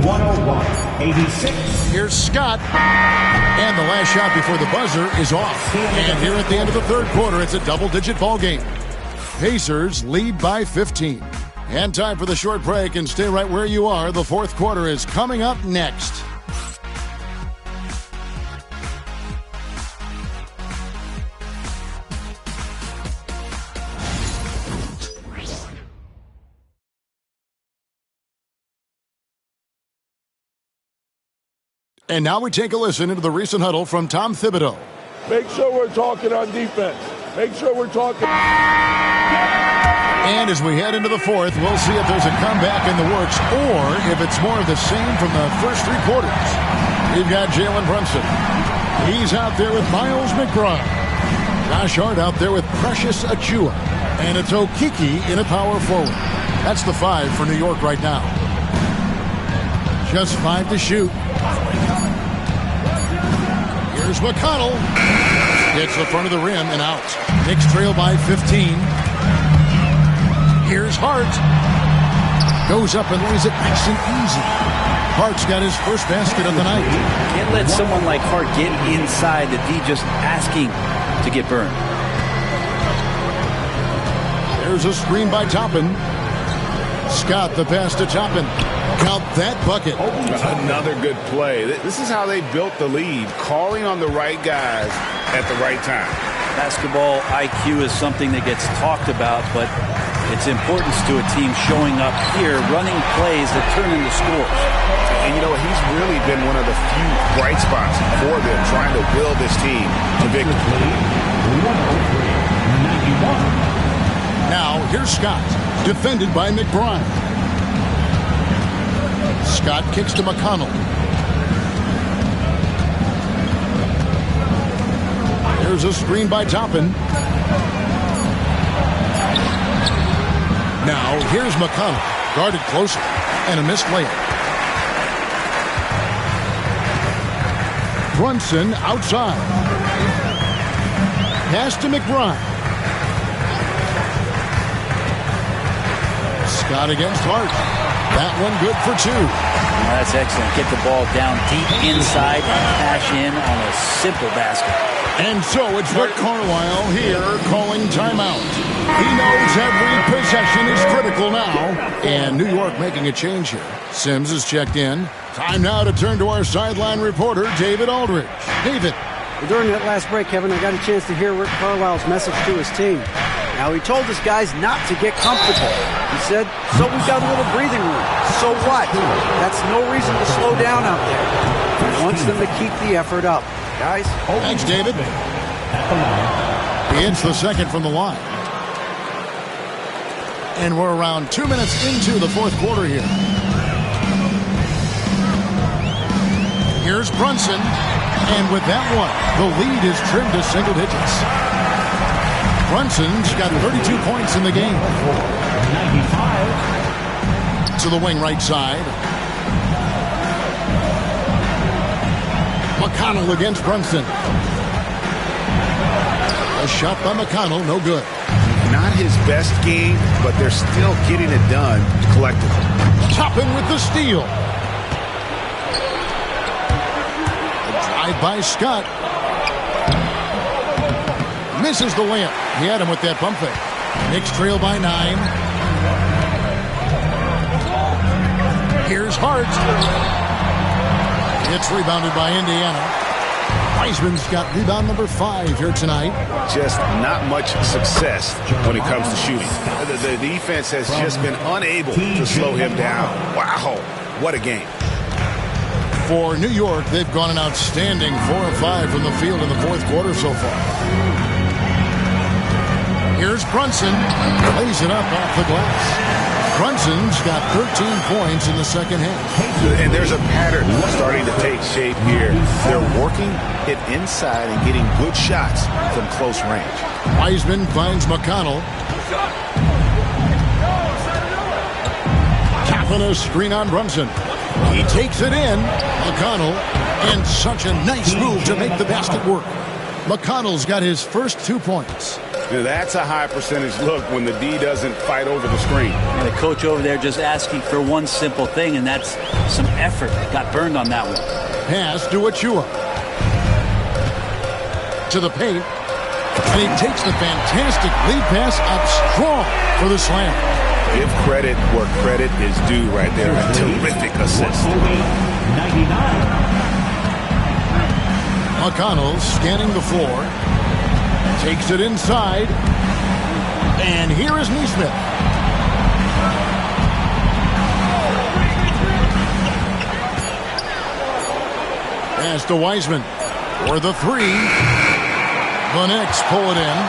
101-86. Here's Scott. And the last shot before the buzzer is off. And here at the end of the third quarter, it's a double-digit ball game. Pacers lead by 15. And time for the short break, and stay right where you are. The fourth quarter is coming up next. And now we take a listen into the recent huddle from Tom Thibodeau. Make sure we're talking on defense. Make sure we're talking. And as we head into the fourth, we'll see if there's a comeback in the works or if it's more of the same from the first 3 quarters. We've got Jalen Brunson. He's out there with Miles McBride. Josh Hart out there with Precious Achua. And it's Okiki in a power forward. That's the 5 for New York right now. Just 5 to shoot. Here's McConnell. Hits the front of the rim and out. Knicks trail by 15. Here's Hart. Goes up and lays it nice and easy. Hart's got his first basket of the night. Can't let someone like Hart get inside the D just asking to get burned. There's a screen by Toppin. Scott, the pass to Toppin. Count that bucket. Another good play. This is how they built the lead, calling on the right guys at the right time. Basketball IQ is something that gets talked about, but its importance to a team showing up here, running plays that turn into scores. And you know, he's really been one of the few bright spots for them, trying to will this team to victory. Now, here's Scott, defended by McBride. Scott kicks to McConnell. There's a screen by Toppin. Now, here's McConnell, guarded closely, and a missed layup. Brunson outside. Pass to McBride. Scott against Hart. That one good for 2. That's excellent. Get the ball down deep inside and cash in on a simple basket. And so it's Rick Carlisle here calling timeout. He knows every possession is critical now. And New York making a change here. Sims is checked in. Time now to turn to our sideline reporter, David Aldridge. David. During that last break, Kevin, I got a chance to hear Rick Carlisle's message to his team. Now, he told his guys not to get comfortable. He said, so we've got a little breathing room. So what? That's no reason to slow down out there. He wants them to keep the effort up. Guys. Thanks, David. He hits the second from the line. And we're around 2 minutes into the fourth quarter here. Here's Brunson. And with that one, the lead is trimmed to single digits. Brunson's got 32 points in the game. 95. To the wing right side. McConnell against Brunson. A shot by McConnell, no good. Not his best game, but they're still getting it done collectively. Toppin with the steal. Drive by Scott. Misses the layup. He had him with that pump fake. Knicks trail by 9. Here's Hart. It's rebounded by Indiana. Wiseman's got rebound number 5 here tonight. Just not much success when it comes to shooting. The defense has just been unable to slow him down. Wow, what a game. For New York, they've gone an outstanding 4 of 5 from the field in the fourth quarter so far. Here's Brunson. Lays it up off the glass. Brunson's got 13 points in the second half. And there's a pattern starting to take shape here. They're working it inside and getting good shots from close range. Wiseman finds McConnell. Tapping a screen on Brunson. He takes it in. McConnell, and such a nice move to make the basket work. McConnell's got his first 2 points. Now that's a high percentage look when the D doesn't fight over the screen. And the coach over there just asking for one simple thing, and that's some effort. Got burned on that one. Pass to Achua. To the paint. And he takes the fantastic lead pass up strong for the slam. Give credit where credit is due right there. A terrific assist. 99. McConnell scanning the floor. Takes it inside. And here is Neesmith. Pass to Wiseman for the 3. The Knicks pull it in.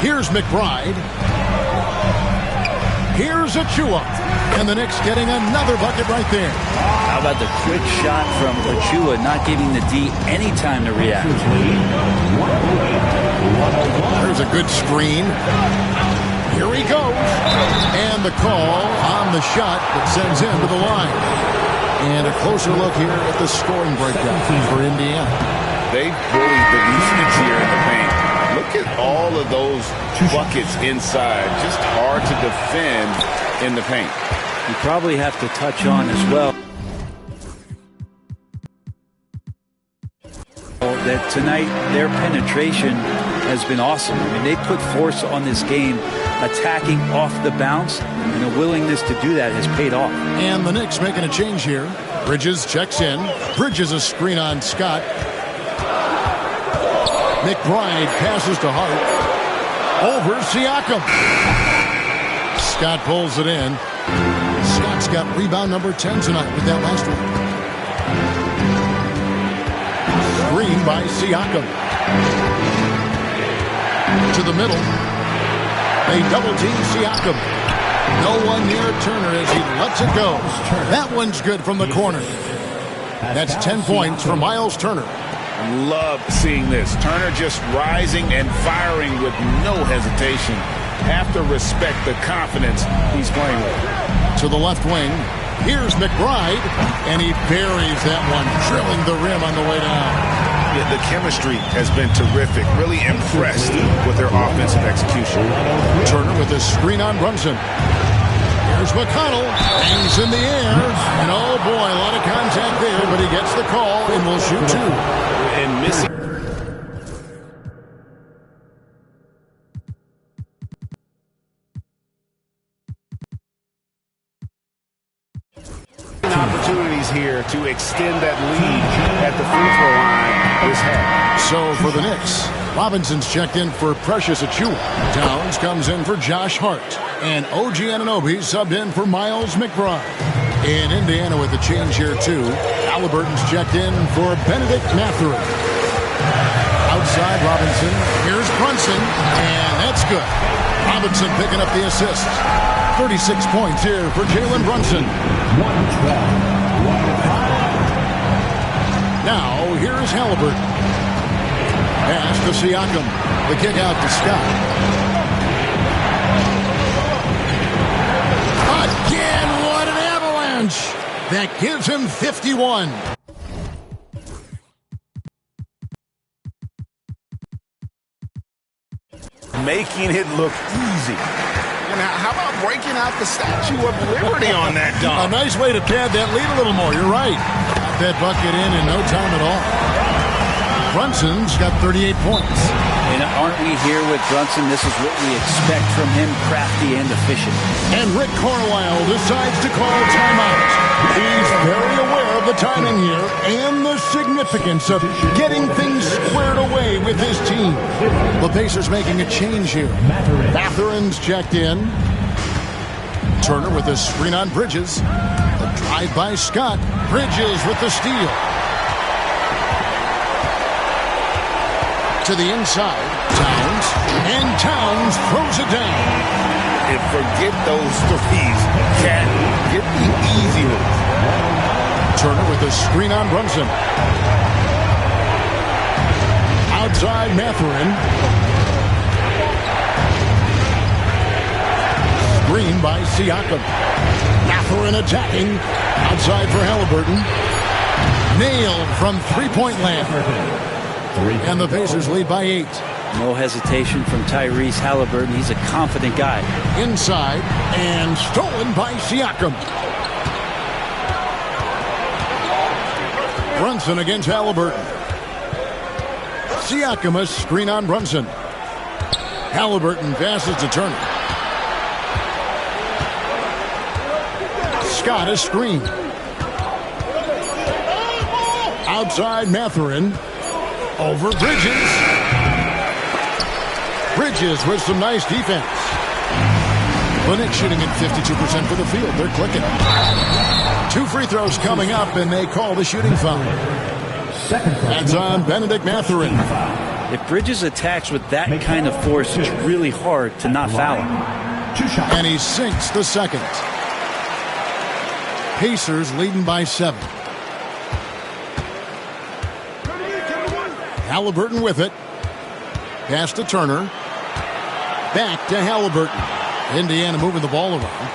Here's McBride. Here's Achua. And the Knicks getting another bucket right there. How about the quick shot from Achua, not giving the D any time to react. There's a good screen. Here he goes. And the call on the shot that sends him to the line. And a closer look here at the scoring breakdown for Indiana. They bullied the defense here in the paint. Look at all of those buckets inside. Just hard to defend in the paint. You probably have to touch on as well that tonight their penetration has been awesome. I mean, they put force on this game, attacking off the bounce, and a willingness to do that has paid off. And the Knicks making a change here. Bridges checks in. Bridges a screen on Scott. McBride passes to Hart. Over Siakam. Scott pulls it in. Scott's got rebound number 10 tonight with that last one. Screen by Siakam. To the middle. They double team Siakam. No one near Turner as he lets it go. That one's good from the corner. That's 10 points for Miles Turner. Love seeing this. Turner just rising and firing with no hesitation. Have to respect the confidence he's playing with. to the left wing. Here's McBride, and he buries that one, drilling the rim on the way down. Yeah, the chemistry has been terrific. Really impressed with their offensive execution. Turner with a screen on Brunson. Here's McConnell. Hangs in the air. And oh boy, a lot of contact there, but he gets the call and will shoot two. And missing. Opportunities here to extend that lead at the free throw line this half. So for the Knicks, Robinson's checked in for Precious Achiuwa. Towns comes in for Josh Hart. And OG Anunoby subbed in for Miles McBride. In Indiana with the change here too, Halliburton's checked in for Benedict Mathurin. Outside Robinson, here's Brunson, and that's good. Robinson picking up the assist. 36 points here for Jalen Brunson. 112. Now, here's Halliburton. Pass to Siakam. The kick out to Scott. Again, what an avalanche. That gives him 51. Making it look easy. And how about breaking out the Statue of Liberty on that dunk? A nice way to pad that lead a little more. You're right. Got that bucket in no time at all. Brunson's got 38 points. And aren't we here with Brunson? This is what we expect from him, crafty and efficient. And Rick Carlisle decides to call timeout. He's very aware of the timing here and the significance of getting things squared away with his team. The Pacers making a change here. Mathurin's checked in. Turner with a screen on Bridges. The drive by Scott. Bridges with the steal. To the inside, Towns, and Towns throws it down. And forget those threes. Cat, get the easy ones. Turner with a screen on Brunson. Outside Mathurin. Screen by Siakam. Mathurin attacking. Outside for Halliburton. Nailed from three-point land. And the Pacers lead by 8. No hesitation from Tyrese Halliburton. He's a confident guy. Inside and stolen by Siakam. Brunson against Halliburton. Siakam a screen on Brunson. Halliburton passes to Turner. Scott a screen. Outside Mathurin. Over Bridges. Bridges with some nice defense. The Knicks shooting at 52% for the field. They're clicking. 2 free throws coming up, and they call the shooting foul. That's on Benedict Mathurin. If Bridges attacks with that kind of force, it's really hard to not foul him. And he sinks the second. Pacers leading by 7. Halliburton with it. Pass to Turner. Back to Halliburton. Indiana moving the ball around.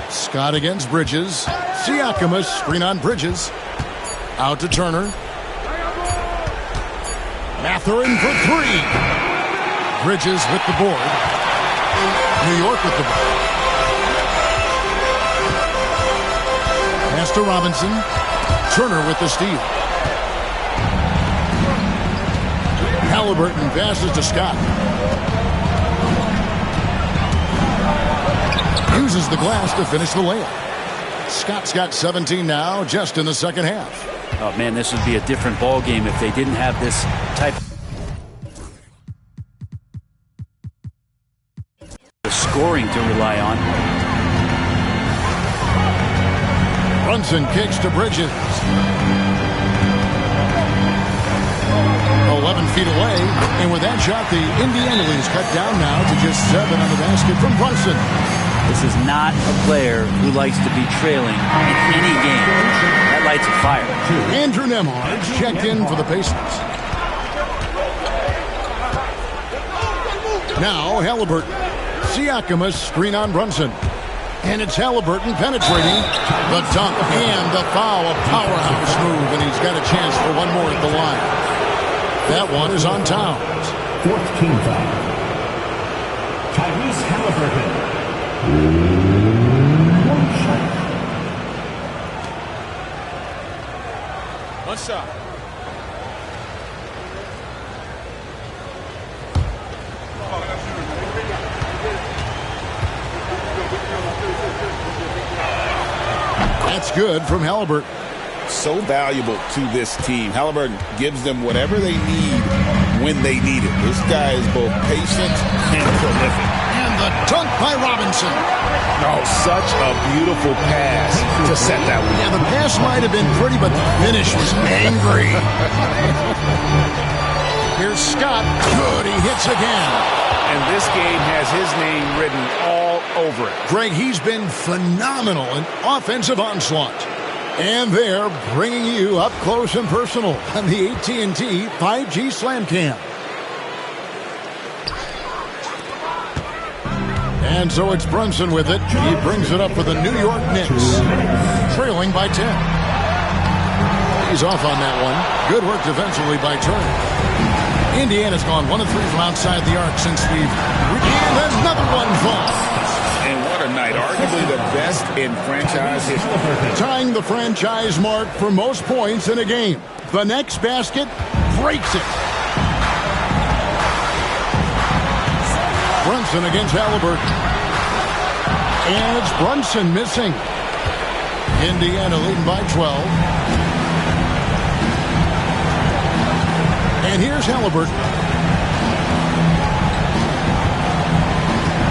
Scott against Bridges. Siakam a screen on Bridges. Out to Turner. Mathurin for 3. Bridges with the board. New York with the ball. Pass to Robinson. Turner with the steal. Halliburton passes to Scott. Uses the glass to finish the layup. Scott's got 17 now, just in the second half. Oh, man, this would be a different ball game if they didn't have this type of scoring to rely on. Brunson kicks to Bridges. 11 feet away, and with that shot, the Indiana lead is cut down now to just 7 on the basket from Brunson. This is not a player who likes to be trailing in any game. That lights a fire. Andrew Nembhard checked in for the Pacers. Now Halliburton. Siakam, screen on Brunson. And it's Halliburton penetrating. The dunk and the foul. A powerhouse move, and he's got a chance for one more at the line. That one is on Towns. 4th team foul. Tyrese Halliburton. One shot. One shot. That's good from Halliburton. So valuable to this team. Halliburton gives them whatever they need when they need it. This guy is both patient and prolific. And the dunk by Robinson. Oh, such a beautiful pass to set that one. Yeah, the pass might have been pretty, but the finish was angry. Here's Scott. Good, he hits again. And this game has his name written all over it. Greg, he's been phenomenal in offensive onslaught. And they're bringing you up close and personal on the AT&T 5G Slam Cam. And so it's Brunson with it. He brings it up for the New York Knicks, trailing by 10. He's off on that one. Good work defensively by Turner. Indiana's gone 1 of 3 from outside the arc since we've and another one falls. And what a night. Arguably the best in franchise history. Tying the franchise mark for most points in a game. The next basket breaks it. Brunson against Halliburton. And it's Brunson missing. Indiana leading by 12. And here's Halliburton.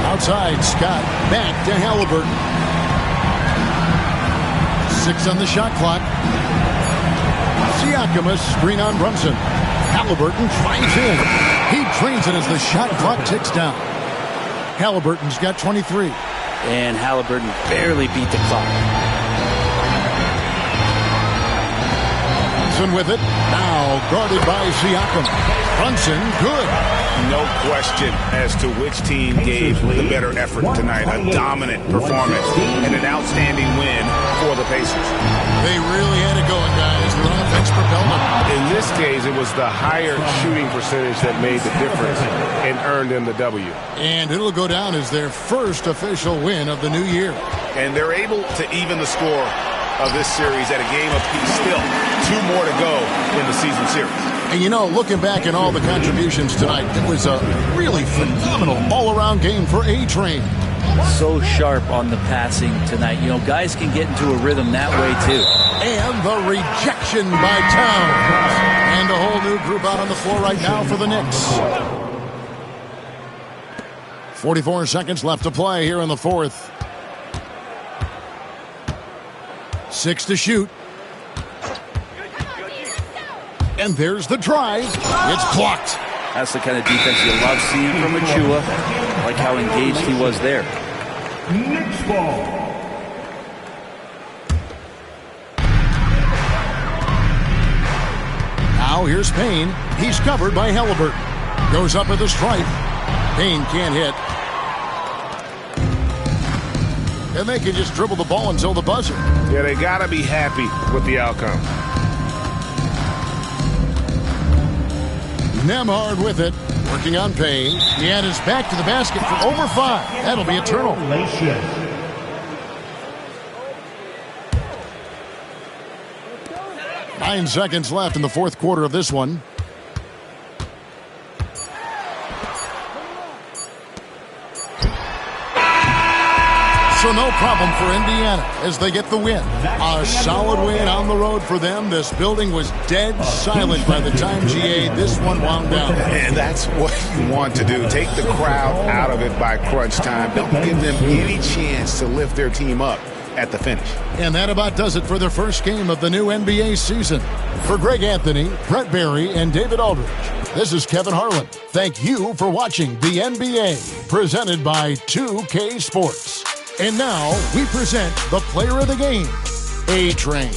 Outside, Scott. Back to Halliburton. 6 on the shot clock. Siakam, screen on Brunson. Halliburton drives in. He drains it as the shot clock ticks down. Halliburton's got 23. And Halliburton barely beat the clock. Brunson with it. Now guarded by Siakam. Brunson, good. No question as to which team gave the better effort tonight. A dominant performance and an outstanding win for the Pacers. They really had it going, guys. Their offense propelled them. In this case, it was the higher shooting percentage that made the difference and earned them the W. And it'll go down as their first official win of the new year. And they're able to even the score of this series at a game apiece still. 2 more to go in the season series. And you know, looking back at all the contributions tonight, it was a really phenomenal all-around game for A-Train. So sharp on the passing tonight. You know, guys can get into a rhythm that way, too. And the rejection by Towns. And a whole new group out on the floor right now for the Knicks. 44 seconds left to play here in the fourth. 6 to shoot. And there's the drive. It's blocked. That's the kind of defense you love seeing from Achua. Like how engaged he was there. Knicks ball. Now here's Payne. He's covered by Halliburton. Goes up with a stripe. Payne can't hit. And they can just dribble the ball until the buzzer. Yeah, they got to be happy with the outcome. Nembhard with it, working on Payne. He had his back to the basket for over 5. That'll be a turnover. 9 seconds left in the fourth quarter of this one. So no problem for Indiana as they get the win. A solid win on the road for them. This building was dead silent by the time GA this one wound down. And that's what you want to do. Take the crowd out of it by crunch time. Don't give them any chance to lift their team up at the finish. And that about does it for their first game of the new NBA season. For Greg Anthony, Brett Barry, and David Aldridge, this is Kevin Harlan. Thank you for watching the NBA, presented by 2K Sports. And now we present the player of the game, A-Train.